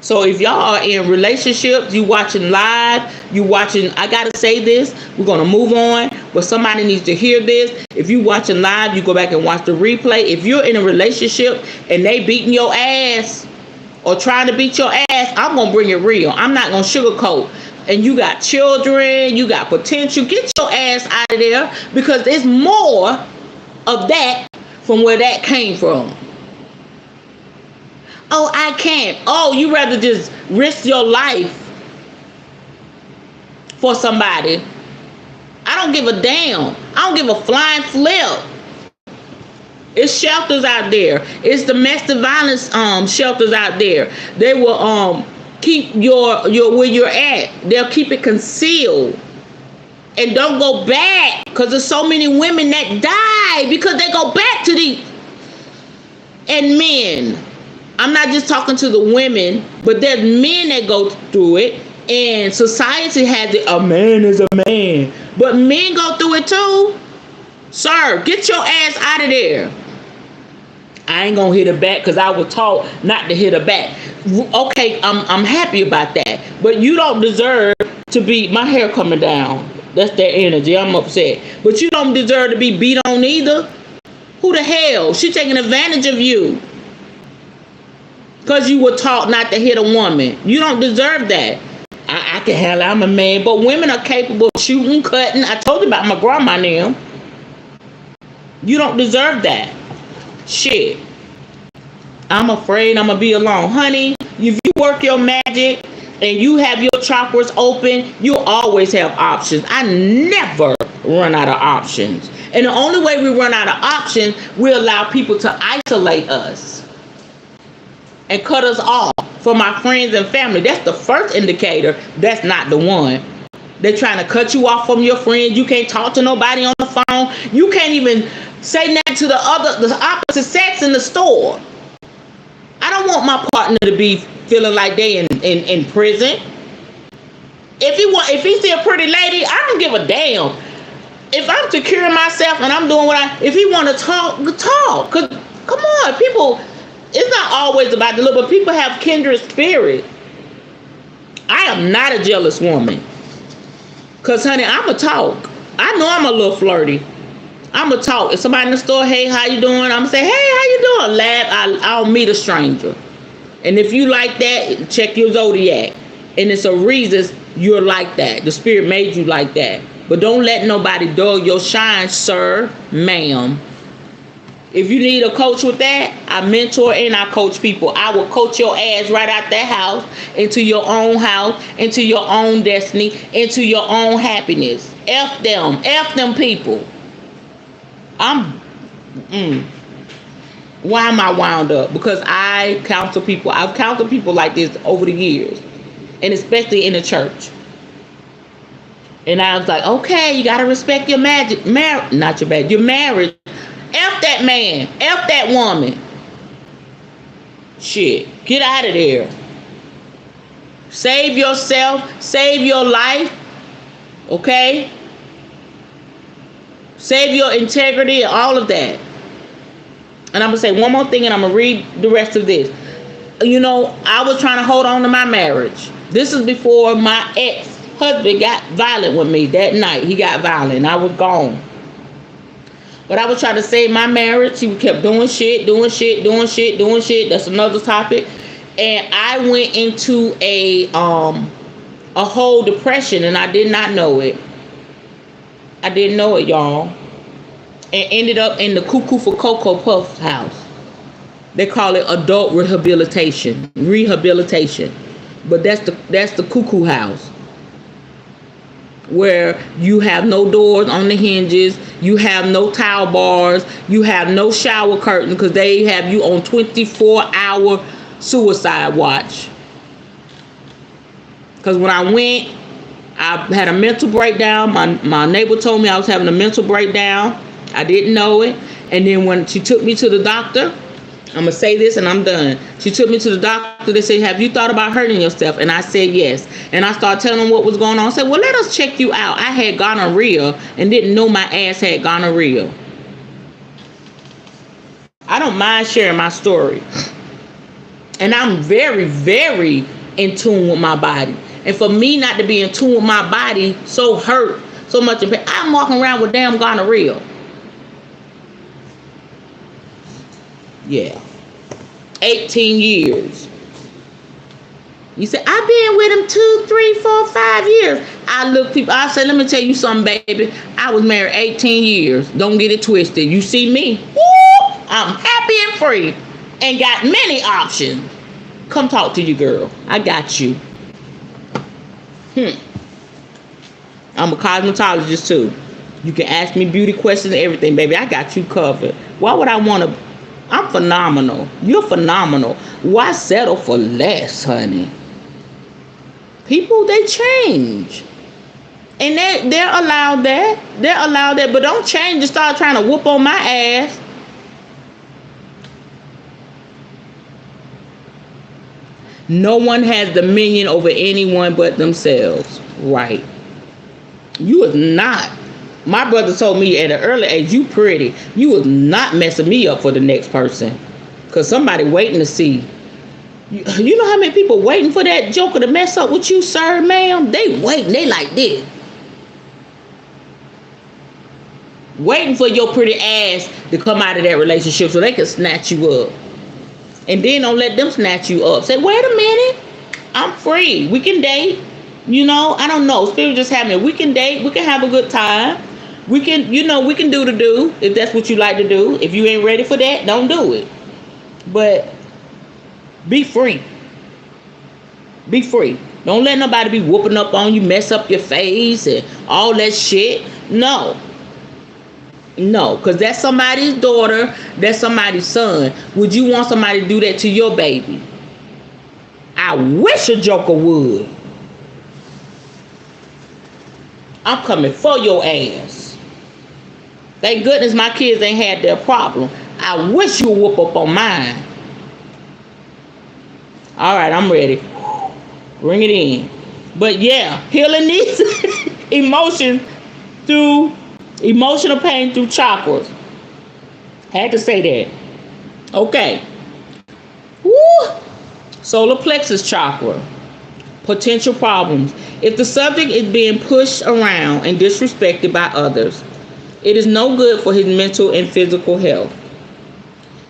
So if y'all are in relationships, you watching live, you watching, I gotta say this, we're gonna move on, but somebody needs to hear this. If you watching live, you go back and watch the replay. If you're in a relationship and they beating your ass or trying to beat your ass, I'm gonna bring it real. I'm not gonna sugarcoat. And you got children, you got potential, get your ass out of there, because there's more of that from where that came from. Oh, I can't. Oh, you rather just risk your life for somebody. I don't give a damn. I don't give a flying flip. It's shelters out there. It's domestic violence shelters out there. They will keep your where you're at. They'll keep it concealed. And don't go back, because there's so many women that die because they go back to the, and men. I'm not just talking to the women, but there's men that go through it, and society has it, a man is a man, but men go through it too. Sir, get your ass out of there. I ain't gonna hit her back because I was taught not to hit her back. Okay, I'm happy about that, but you don't deserve to be, my hair coming down, that's their energy, I'm upset, but you don't deserve to be beat on either. Who the hell? She taking advantage of you because you were taught not to hit a woman. You don't deserve that. I can handle, I'm a man, but women are capable of shooting, cutting. I told you about my grandma now. You don't deserve that. Shit. I'm afraid I'm gonna be alone. Honey, if you work your magic and you have your chakras open, you'll always have options. I never run out of options. And the only way we run out of options, we allow people to isolate us and cut us off from our friends and family. That's the first indicator. That's not the one. They're trying to cut you off from your friends. You can't talk to nobody on the phone. You can't even say nothing to the opposite sex in the store. I don't want my partner to be feeling like they in prison. If he see a pretty lady, I don't give a damn. If I'm securing myself and I'm doing if he want to talk, talk. Cause come on, people. It's not always about the look, but people have kindred spirit. I am not a jealous woman. Cause honey, I'ma talk. I know I'm a little flirty. I'ma talk. If somebody in the store, hey, how you doing? I'ma say, hey, how you doing? Laugh. I'll meet a stranger. And if you like that, check your zodiac. And it's a reason you're like that. The spirit made you like that. But don't let nobody dull your shine, sir, ma'am. If you need a coach with that, I mentor and I coach people. I will coach your ass right out that house, into your own house, into your own destiny, into your own happiness. F them people. Why am I wound up? Because I counsel people. I've counseled people like this over the years, and especially in the church. And I was like, okay, you gotta respect your your marriage. F that man. F that woman. Shit. Get out of there. Save yourself. Save your life. Okay? Save your integrity and all of that. And I'm going to say one more thing and I'm going to read the rest of this. You know, I was trying to hold on to my marriage. This is before my ex-husband got violent with me that night. He got violent. I was gone. But I was trying to save my marriage. He kept doing shit. That's another topic. And I went into a whole depression, and I did not know it. I didn't know it, y'all. And ended up in the Cuckoo for Cocoa Puff house. They call it adult rehabilitation. But that's the Cuckoo house, where you have no doors on the hinges, you have no towel bars, you have no shower curtain, because they have you on 24-hour suicide watch. Because when I went, I had a mental breakdown. My neighbor told me I was having a mental breakdown. I didn't know it. And then when she took me to the doctor, I'm going to say this and I'm done. She took me to the doctor. They said, have you thought about hurting yourself? And I said, yes. And I started telling them what was going on. I said, well, let us check you out. I had gonorrhea and didn't know my ass had gonorrhea. I don't mind sharing my story. And I'm very, very in tune with my body. And for me not to be in tune with my body, so hurt, so much in pain, I'm walking around with damn gonorrhea. Yeah. 18 years. You say, I've been with him 2, 3, 4, 5 years. I look people, I say, let me tell you something, baby. I was married 18 years. Don't get it twisted. You see me? Woo! I'm happy and free and got many options. Come talk to you, girl. I got you. I'm a cosmetologist too. You can ask me beauty questions and everything, baby. I got you covered. Why would I want to? I'm phenomenal. You're phenomenal. Why settle for less, honey? People, they change. And they're allowed that. They're allowed that. But don't change and start trying to whoop on my ass. No one has dominion over anyone but themselves. Right. You is not. My brother told me at an early age, you pretty. You is not messing me up for the next person. Because somebody waiting to see. You know how many people waiting for that joker to mess up with you, sir, ma'am? They waiting. They like this. Waiting for your pretty ass to come out of that relationship so they can snatch you up. And then don't let them snatch you up. Say, wait a minute. I'm free. We can date. You know, I don't know. Spirit just having it. We can date. We can have a good time. We can, we can do the do if that's what you like to do. If you ain't ready for that, don't do it. But be free. Be free. Don't let nobody be whooping up on you, mess up your face and all that shit. No. No, because that's somebody's daughter. That's somebody's son. Would you want somebody to do that to your baby? I wish a joker would. I'm coming for your ass. Thank goodness my kids ain't had their problem. I wish you would whoop up on mine. All right, I'm ready. Bring it in. But yeah, healing these emotions through emotional pain through chakras. Had to say that. Okay. Woo! Solar plexus chakra. Potential problems. If the subject is being pushed around and disrespected by others, it is no good for his mental and physical health.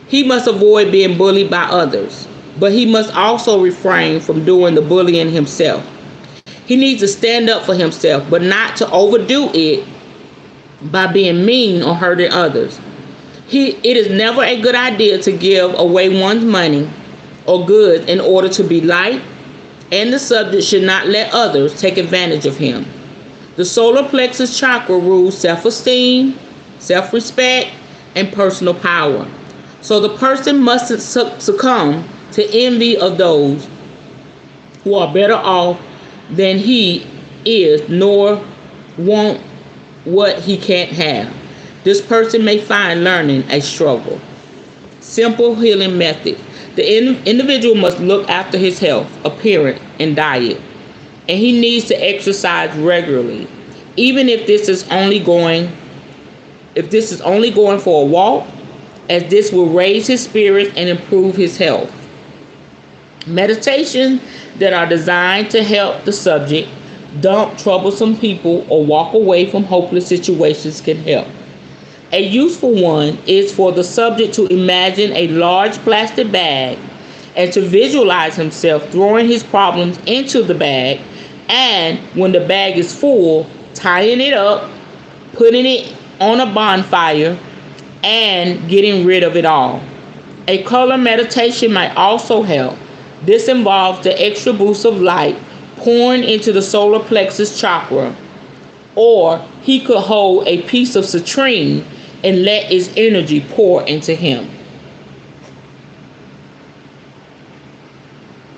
He must avoid being bullied by others, but he must also refrain from doing the bullying himself. He needs to stand up for himself, but not to overdo it by being mean or hurting others. It is never a good idea to give away one's money or goods in order to be liked, and the subject should not let others take advantage of him. The solar plexus chakra rules self-esteem, self-respect, and personal power. So the person mustn't succumb to envy of those who are better off than he is, nor want what he can't have. This person may find learning a struggle. Simple healing method. The individual must look after his health, appearance, and diet, and he needs to exercise regularly, even if this is only going for a walk, as this will raise his spirit and improve his health. Meditations that are designed to help the subject dump troublesome people or walk away from hopeless situations can help. A useful one is for the subject to imagine a large plastic bag and to visualize himself throwing his problems into the bag, and when the bag is full, tying it up, putting it on a bonfire, and getting rid of it all. A color meditation might also help. This involves the extra boost of light pouring into the solar plexus chakra, or he could hold a piece of citrine and let its energy pour into him.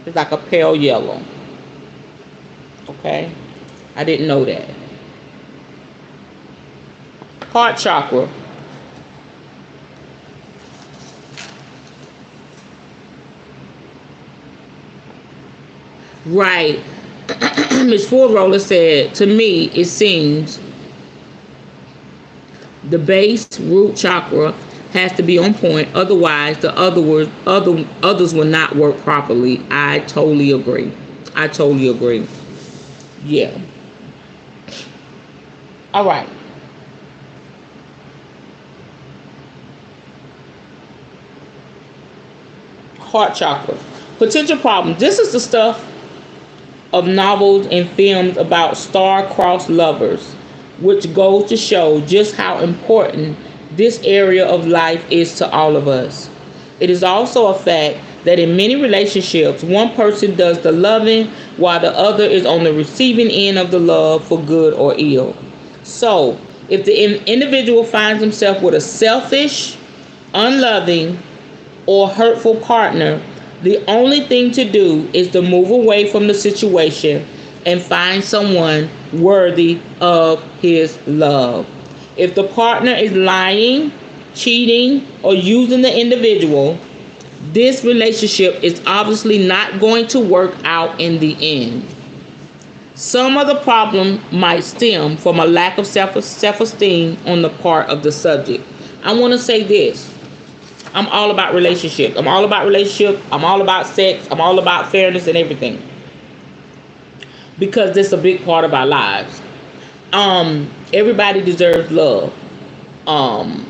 It's like a pale yellow. Okay? I didn't know that. Heart chakra. Right. Miss Ford Roller said, to me, it seems the base root chakra has to be on point. Otherwise, the others will not work properly. I totally agree. I totally agree. Yeah. All right. Heart chakra. Potential problems. This is the stuff of novels and films about star-crossed lovers, which goes to show just how important this area of life is to all of us. It is also a fact that in many relationships, one person does the loving while the other is on the receiving end of the love for good or ill. So, if the individual finds himself with a selfish, unloving, or hurtful partner, the only thing to do is to move away from the situation and find someone worthy of his love. If the partner is lying, cheating, or using the individual, this relationship is obviously not going to work out in the end. Some of the problem might stem from a lack of self-esteem on the part of the subject. I want to say this. I'm all about relationships. I'm all about relationships. I'm all about sex. I'm all about fairness and everything. Because this is a big part of our lives. Everybody deserves love.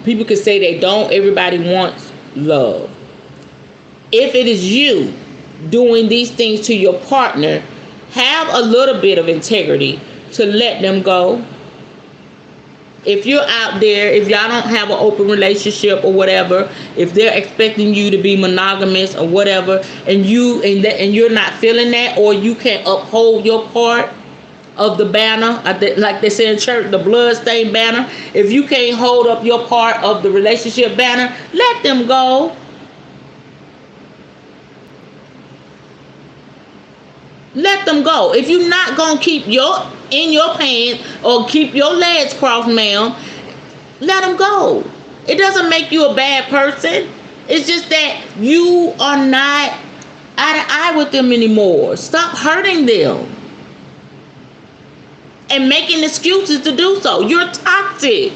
People can say they don't. Everybody wants love. If it is you doing these things to your partner, have a little bit of integrity to let them go. If you're out there, if y'all don't have an open relationship or whatever, if they're expecting you to be monogamous or whatever, and you're not feeling that, or you can't uphold your part of the banner, like they say in church, the bloodstained banner. If you can't hold up your part of the relationship banner, let them go. Let them go. If you're not gonna keep in your pants or keep your legs crossed, ma'am, let them go. It doesn't make you a bad person. It's just that you are not eye to eye with them anymore. Stop hurting them and making excuses to do so. You're toxic.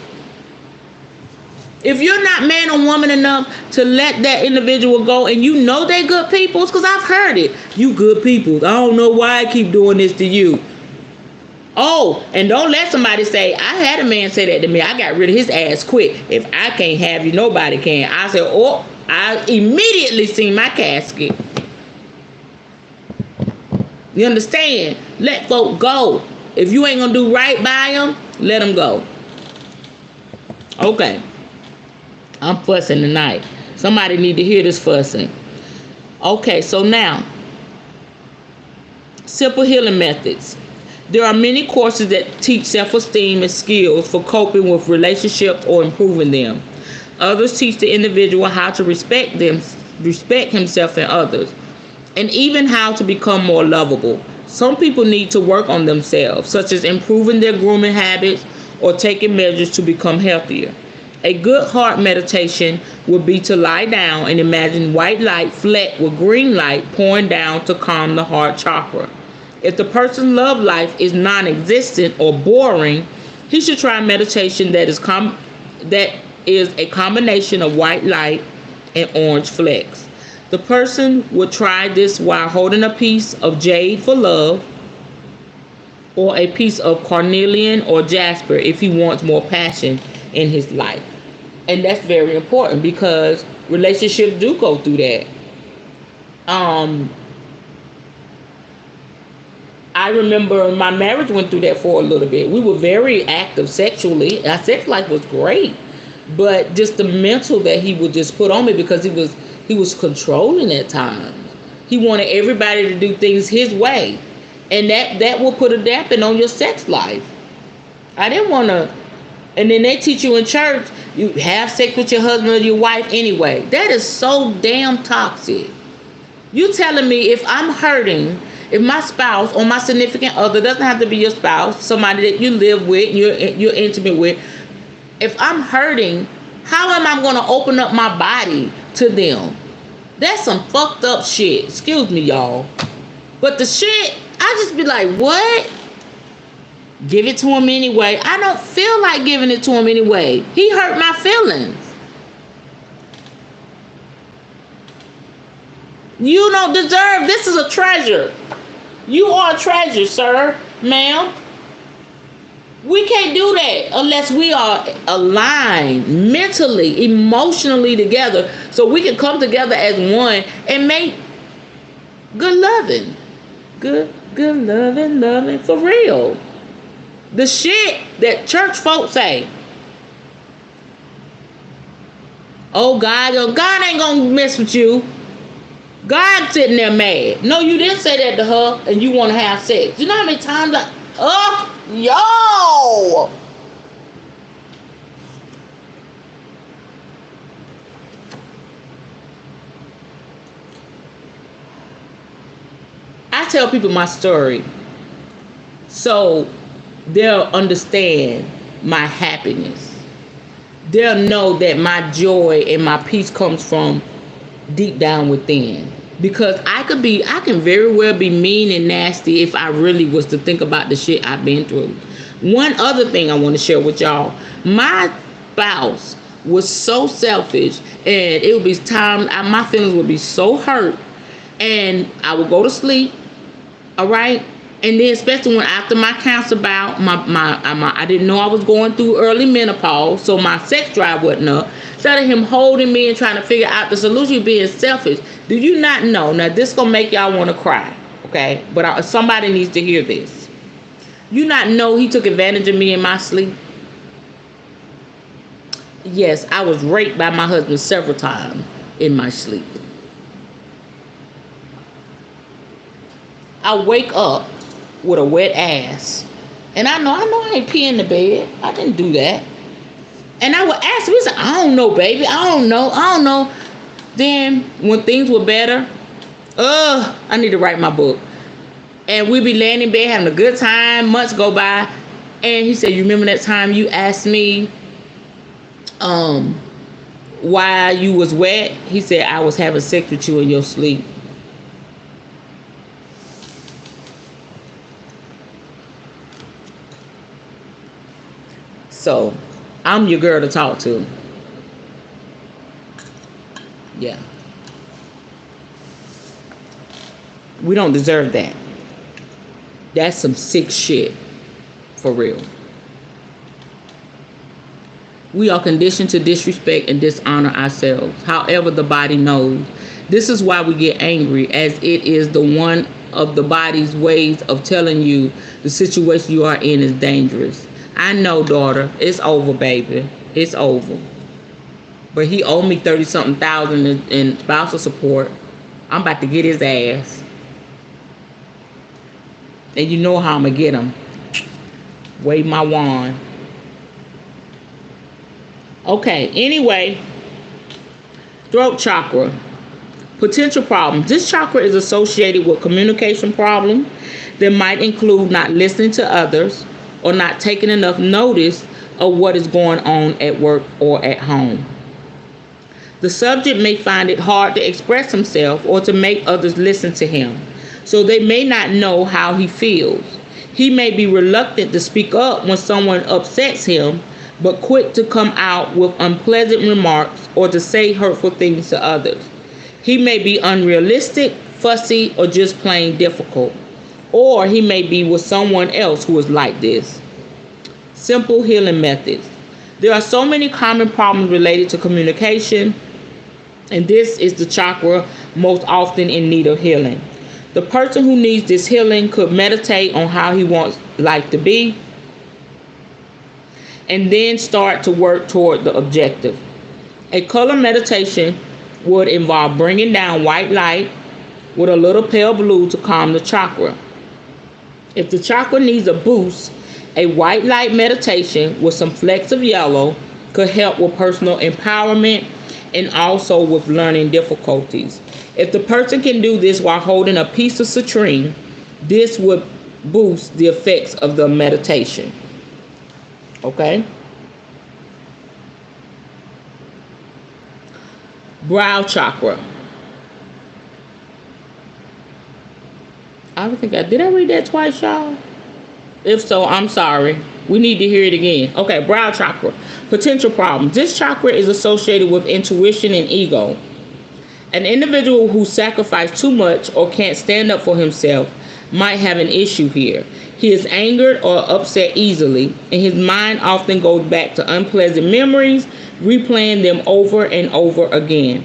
If you're not man or woman enough to let that individual go, and you know they're good people, because I've heard it. You good people. I don't know why I keep doing this to you. Oh, and don't let somebody say, I had a man say that to me. I got rid of his ass quick. If I can't have you, nobody can. I said, oh, I immediately seen my casket. You understand? Let folk go. If you ain't going to do right by them, let them go. Okay. I'm fussing tonight. Somebody need to hear this fussing. Okay, so now, simple healing methods. There are many courses that teach self-esteem and skills for coping with relationships or improving them. Others teach the individual how to respect himself and others, and even how to become more lovable. Some people need to work on themselves, such as improving their grooming habits or taking measures to become healthier. A good heart meditation would be to lie down and imagine white light flecked with green light pouring down to calm the heart chakra. If the person's love life is non-existent or boring, he should try meditation that is a combination of white light and orange flecks. The person would try this while holding a piece of jade for love, or a piece of carnelian or jasper if he wants more passion in his life. And that's very important, because relationships do go through that. I remember my marriage went through that for a little bit. We were very active sexually. Our sex life was great, but just the mental that he would just put on me, because he was controlling at times. He wanted everybody to do things his way, and that will put a dampen on your sex life. I didn't want to. And then they teach you in church, you have sex with your husband or your wife anyway. That is so damn toxic. You telling me if I'm hurting If my spouse or my significant other, doesn't have to be your spouse, somebody that you live with, you're intimate with, if I'm hurting, how am I going to open up my body to them? That's some fucked up shit. Excuse me, y'all. But the shit, I just be like, what? Give it to him anyway. I don't feel like giving it to him anyway. He hurt my feelings. You don't deserve. This is a treasure. You are a treasure, sir, ma'am. We can't do that unless we are aligned mentally, emotionally together, so we can come together as one and make good loving. Good loving for real. The shit that church folks say. Oh, God ain't gonna mess with you. God sitting there mad. No, you didn't say that to her and you want to have sex. You know how many times yo! I tell people my story so they'll understand my happiness. They'll know that my joy and my peace comes from deep down within. Because I can very well be mean and nasty if I really was to think about the shit I've been through. One other thing I want to share with y'all. My spouse was so selfish, and it would be times my feelings would be so hurt, and I would go to sleep, all right? And then especially when after my cancer bout, I didn't know I was going through early menopause, so my sex drive wasn't up. Instead of him holding me and trying to figure out the solution, being selfish. Do you not know? Now this gonna make y'all want to cry, okay? But somebody needs to hear this. You not know he took advantage of me in my sleep? Yes, I was raped by my husband several times in my sleep. I wake up with a wet ass, and I know I ain't peeing the bed. I didn't do that. And I would ask him, he said, I don't know, baby. I don't know. Then when things were better, I need to write my book. And we'd be laying in bed having a good time. Months go by, and he said, you remember that time you asked me why you was wet? He said, I was having sex with you in your sleep. So I'm your girl to talk to. Yeah. We don't deserve that. That's some sick shit. For real. We are conditioned to disrespect and dishonor ourselves. However, the body knows. This is why we get angry, as it is the one of the body's ways of telling you the situation you are in is dangerous. I know, daughter. It's over, baby. It's over. But he owed me 30-something thousand in spousal support. I'm about to get his ass. And you know how I'm going to get him. Wave my wand. Okay, anyway. Throat chakra. Potential problems. This chakra is associated with communication problems that might include not listening to others or not taking enough notice of what is going on at work or at home. The subject may find it hard to express himself or to make others listen to him, so they may not know how he feels. He may be reluctant to speak up when someone upsets him, but quick to come out with unpleasant remarks or to say hurtful things to others. He may be unrealistic, fussy, or just plain difficult. Or he may be with someone else who is like this. Simple healing methods. There are so many common problems related to communication, and this is the chakra most often in need of healing. The person who needs this healing could meditate on how he wants life to be, and then start to work toward the objective. A color meditation would involve bringing down white light with a little pale blue to calm the chakra. If the chakra needs a boost, a white light meditation with some flecks of yellow could help with personal empowerment and also with learning difficulties. If the person can do this while holding a piece of citrine This would boost the effects of the meditation. Okay? Brow chakra. I think did I read that twice, y'all? If so, I'm sorry. We need to hear it again. Okay, brow chakra. Potential problems. This chakra is associated with intuition and ego. An individual who sacrifices too much or can't stand up for himself might have an issue here. He is angered or upset easily, and his mind often goes back to unpleasant memories, replaying them over and over again.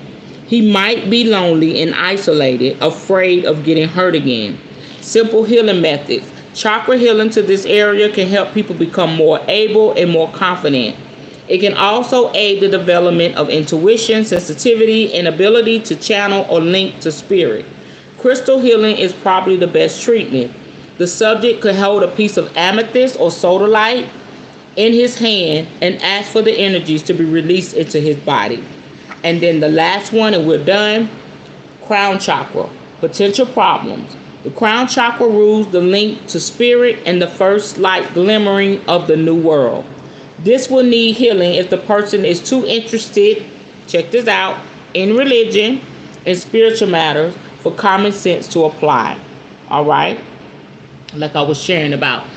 He might be lonely and isolated, afraid of getting hurt again. Simple healing methods. Chakra healing to this area can help people become more able and more confident. It can also aid the development of intuition, sensitivity, and ability to channel or link to spirit. Crystal healing is probably the best treatment. The subject could hold a piece of amethyst or sodalite in his hand and ask for the energies to be released into his body. And then the last one, and we're done, crown chakra. Potential problems. The crown chakra rules the link to spirit and the first light glimmering of the new world. This will need healing if the person is too interested, check this out, in religion and spiritual matters for common sense to apply. All right? Like I was sharing about,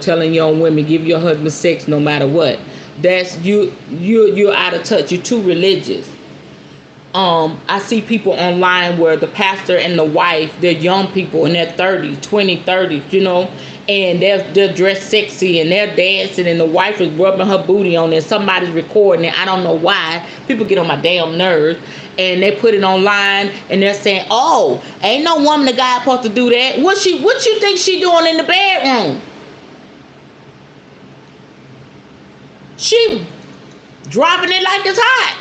telling young women, give your husband sex no matter what. That's you're out of touch. You're too religious. I see people online where the pastor and the wife, they're young people in their 30s, 20s, 30s, and they're dressed sexy and they're dancing and the wife is rubbing her booty on it. Somebody's recording it. I don't know why. People get on my damn nerves and they put it online and they're saying, oh, ain't no woman or guy supposed to do that. What you think she doing in the bedroom? She dropping it like it's hot.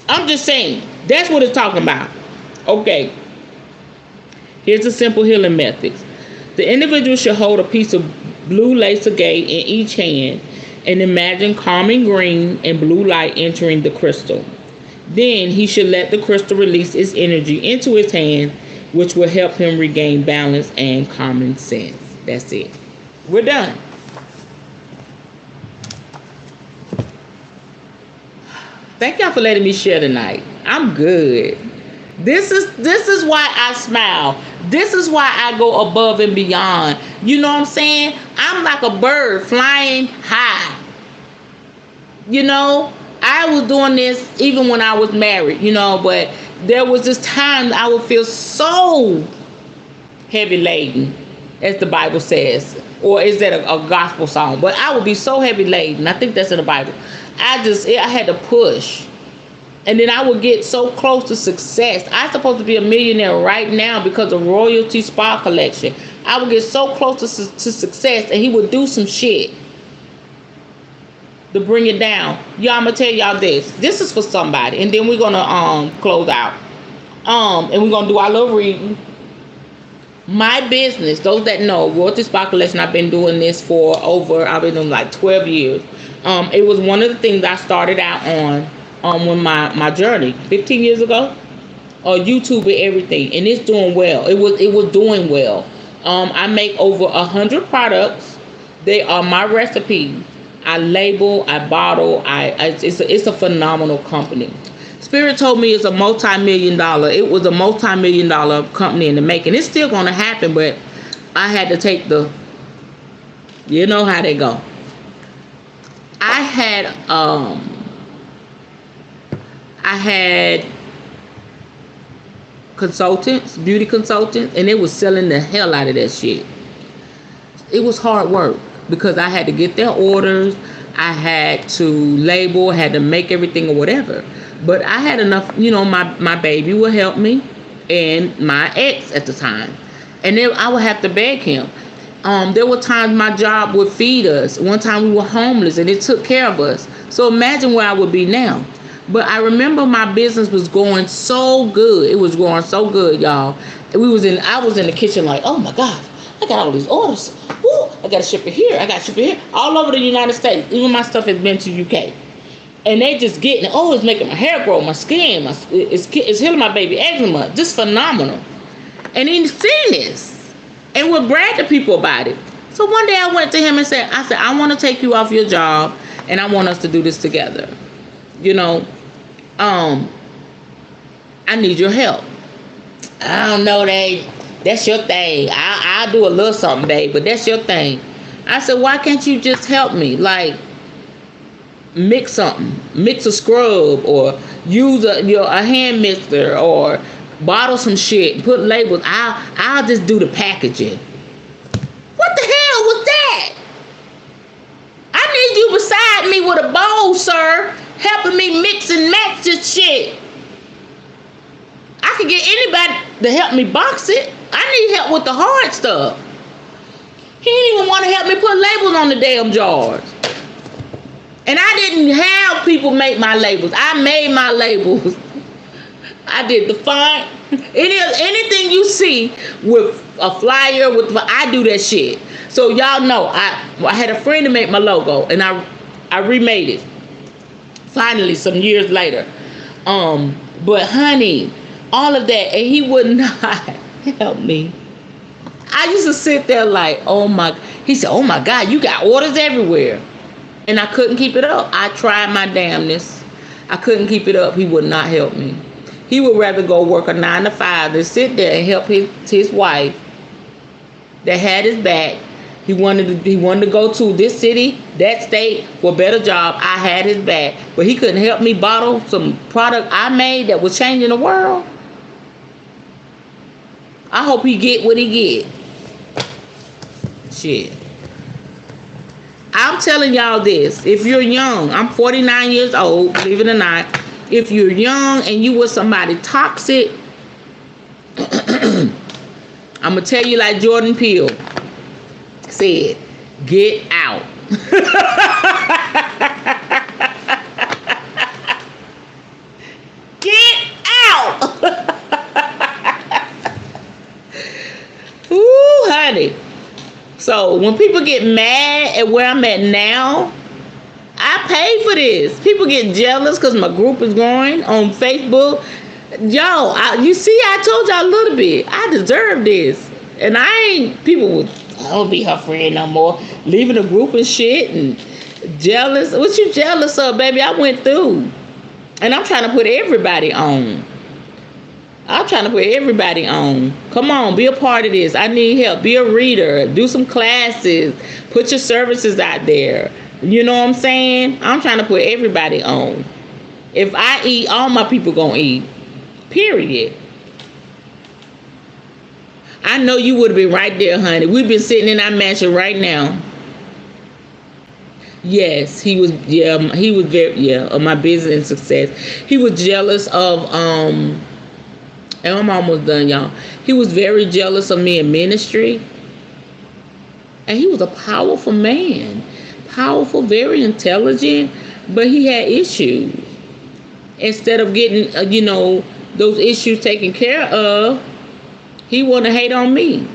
I'm just saying, that's what it's talking about. Okay. Here's a simple healing method. The individual should hold a piece of blue lace agate in each hand and imagine calming green and blue light entering the crystal. Then he should let the crystal release its energy into his hand, which will help him regain balance and common sense. That's it. We're done. Thank y'all for letting me share tonight. I'm good. This is why I smile. This is why I go above and beyond. You know what I'm saying? I'm like a bird flying high. I was doing this even when I was married, but there was this time I would feel so heavy laden, as the Bible says. Or is that a gospel song? But I would be so heavy laden. I think that's in the Bible. I had to push. And then I would get so close to success. I'm supposed to be a millionaire right now because of Royalty Spa Collection. I would get so close to success and he would do some shit to bring it down. Y'all, I'm going to tell y'all this. This is for somebody. And then we're going to close out. And we're going to do our little reading. My business, those that know, Royalty Spa Collection, I've been doing this for I've been doing like 12 years. It was one of the things I started out on when my journey 15 years ago, YouTube and everything, and it's doing well. It was doing well. I make over 100 products. They are my recipes. I label, I bottle. It's a phenomenal company. Spirit told me it's a multi-million dollar. It was a multi-million dollar company in the making. It's still going to happen, but I had to take you know how they go. I had consultants, beauty consultants, and they was selling the hell out of that shit. It was hard work because I had to get their orders. I had to label, had to make everything or whatever. But I had enough, my baby would help me and my ex at the time. And then I would have to beg him. There were times my job would feed us. One time we were homeless and it took care of us. So imagine where I would be now. But I remember my business was going so good. It was going so good, y'all. I was in the kitchen like, oh my God, I got all these orders. Woo, I got to ship it here. I got to ship it here. All over the United States. Even my stuff has been to UK. And they just getting, oh, it's making my hair grow, my skin, it's healing my baby eczema. Just phenomenal. And he's seen this and would brag to people about it. So one day I went to him and said, I want to take you off your job and I want us to do this together. You know, I need your help. I don't know, that's your thing. I'll do a little something, Dave, but that's your thing. I said, why can't you just help me? Like, mix something. Mix a scrub or use a hand mixer or bottle some shit. Put labels. I'll just do the packaging. What the hell was that? I need you beside me with a bowl, sir, helping me mix and match this shit. I can get anybody to help me box it. I need help with the hard stuff. He didn't even want to help me put labels on the damn jars. And I didn't have people make my labels. I made my labels. I did the font. Anything you see with a flyer, I do that shit. So y'all know, I had a friend to make my logo, and I remade it. Finally, some years later. But honey, all of that, and he would not help me. I used to sit there like, he said, oh my God, you got orders everywhere. And I couldn't keep it up. I tried my damnness. I couldn't keep it up. He would not help me. He would rather go work a 9 to 5 than sit there and help his wife that had his back. He wanted to go to this city, that state for a better job. I had his back. But he couldn't help me bottle some product I made that was changing the world. I hope he get what he get. Shit. I'm telling y'all this. If you're young, I'm 49 years old, believe it or not. If you're young and you with somebody toxic, I'm going to tell you like Jordan Peele said, get out. Get out. Ooh, honey. So when people get mad at where I'm at now, I pay for this. People get jealous because my group is growing on Facebook. Yo, you see, I told y'all a little bit. I deserve this. And I don't be her friend no more. Leaving the group and shit and jealous. What you jealous of, baby? I went through. And I'm trying to put everybody on. Come on, be a part of this. I need help. Be a reader. Do some classes. Put your services out there. You know what I'm saying? I'm trying to put everybody on. If I eat, all my people gonna eat. Period. I know you would have been right there, honey. We've been sitting in our mansion right now. Yes, he was very, of my business and success. He was jealous of, and I'm almost done, y'all. He was very jealous of me in ministry. And he was a powerful man. Powerful, very intelligent, but he had issues. Instead of getting, those issues taken care of, he want to hate on me.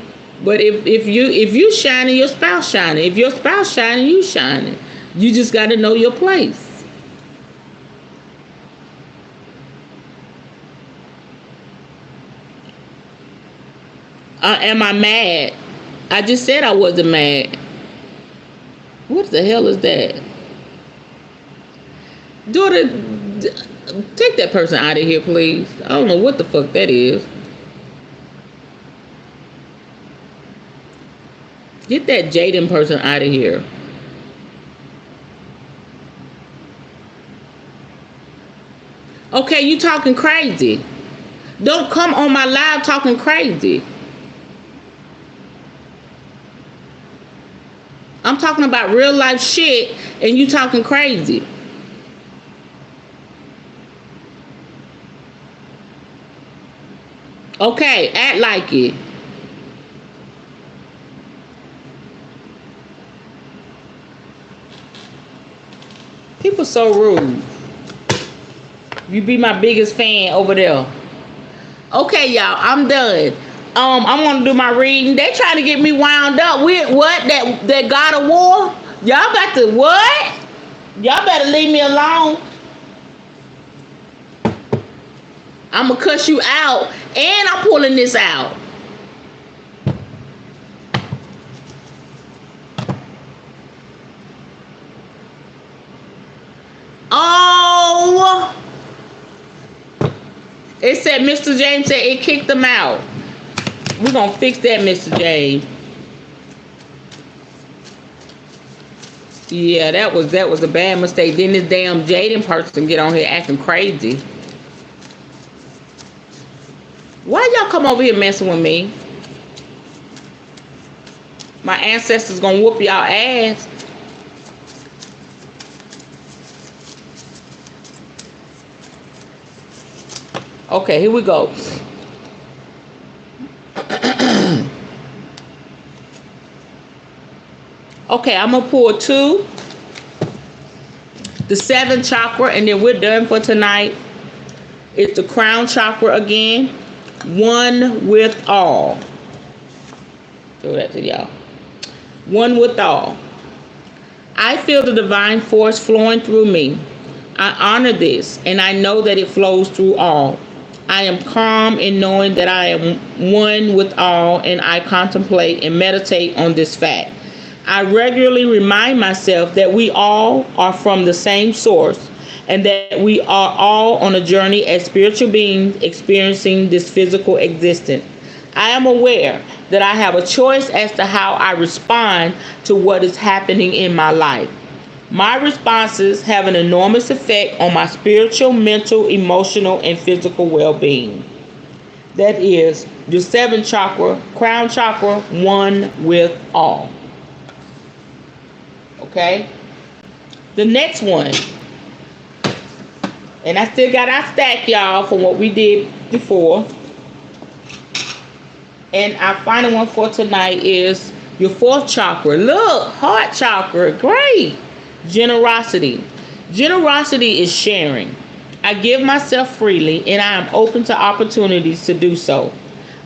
But if you shining, your spouse shining. If your spouse shining, you shining. You just got to know your place. Am I mad? I just said I wasn't mad. What the hell is that? Daughter, take that person out of here, please. I don't know what the fuck that is. Get that Jaden person out of here. Okay, you talking crazy. Don't come on my live talking crazy. I'm talking about real life shit and you talking crazy. Okay, act like it. People so rude. You be my biggest fan over there. Okay, y'all, I'm done. I'm gonna do my reading. They trying to get me wound up with what? That God of War? Y'all got to what? Y'all better leave me alone. I'm going to cuss you out, and I'm pulling this out. Oh, it said Mr. James said it kicked them out. We're going to fix that, Mr. James. Yeah, that was a bad mistake. Then this damn Jaden person get on here acting crazy. Why y'all come over here messing with me? My ancestors gonna whoop y'all ass. Okay, here we go. Okay, I'm gonna pull 2, the 7th chakra, and then we're done for tonight. It's the crown chakra again. One with all. Show that to y'all. One with all. I feel the divine force flowing through me. I honor this, and I know that it flows through all. I am calm in knowing that I am one with all, and I contemplate and meditate on this fact. I regularly remind myself that we all are from the same source, and that we are all on a journey as spiritual beings experiencing this physical existence. I am aware that I have a choice as to how I respond to what is happening in my life. My responses have an enormous effect on my spiritual, mental, emotional, and physical well-being. That is the 7th chakra, crown chakra, one with all. Okay? The next one, and I still got our stack, y'all, from what we did before. And our final one for tonight is your 4th chakra. Look, heart chakra, great. Generosity. Generosity is sharing. I give myself freely, and I am open to opportunities to do so.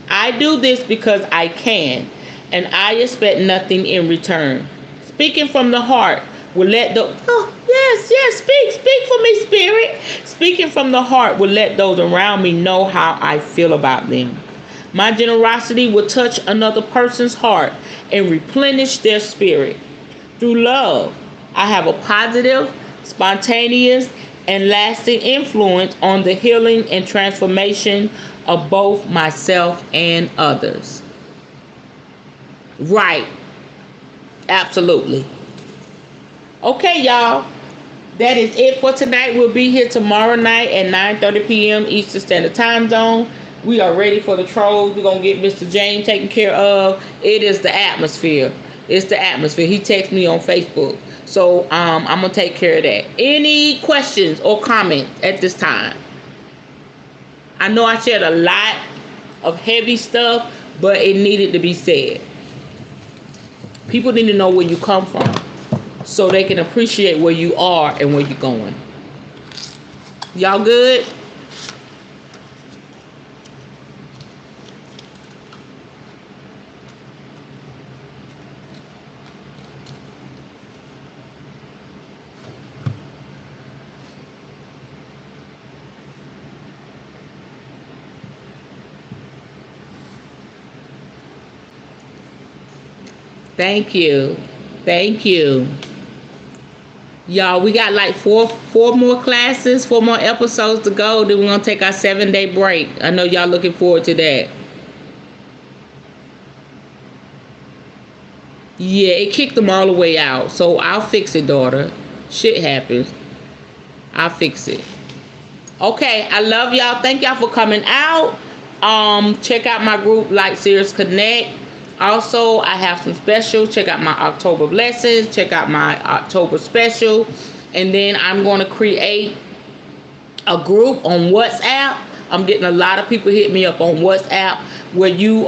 I do this because I can, and I expect nothing in return. Speaking from the heart will let the speak for me, spirit. Speaking from the heart will let those around me know how I feel about them. My generosity will touch another person's heart and replenish their spirit. Through love, I have a positive, spontaneous, and lasting influence on the healing and transformation of both myself and others. Right. Absolutely. Okay, y'all. That is it for tonight. We'll be here tomorrow night at 9:30 p.m. Eastern Standard Time Zone. We are ready for the trolls. We're going to get Mr. James taken care of. It is the atmosphere. It's the atmosphere. He texted me on Facebook. So I'm going to take care of that. Any questions or comments at this time? I know I shared a lot of heavy stuff, but it needed to be said. People need to know where you come from so they can appreciate where you are and where you're going. Y'all good? Thank you. Thank you. Y'all, we got like four more classes, 4 more episodes to go. Then we're going to take our 7-day break. I know y'all looking forward to that. Yeah, it kicked them all the way out. So I'll fix it, daughter. Shit happens. I'll fix it. Okay, I love y'all. Thank y'all for coming out. Check out my group, Light Series Connect. Also, I have some specials. Check out my October blessings. Check out my October special. And then I'm going to create a group on WhatsApp. I'm getting a lot of people hit me up on WhatsApp where you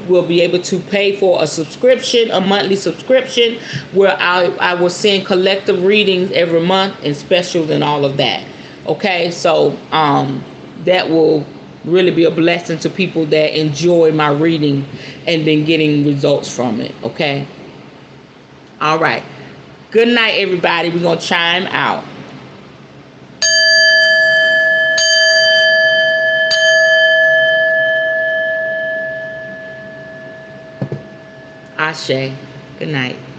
will be able to pay for a subscription, a monthly subscription, where I will send collective readings every month and specials and all of that. Okay, so that will really be a blessing to people that enjoy my reading and then getting results from it. Okay. All right. Good night, everybody. We're going to chime out. Ashe. Good night.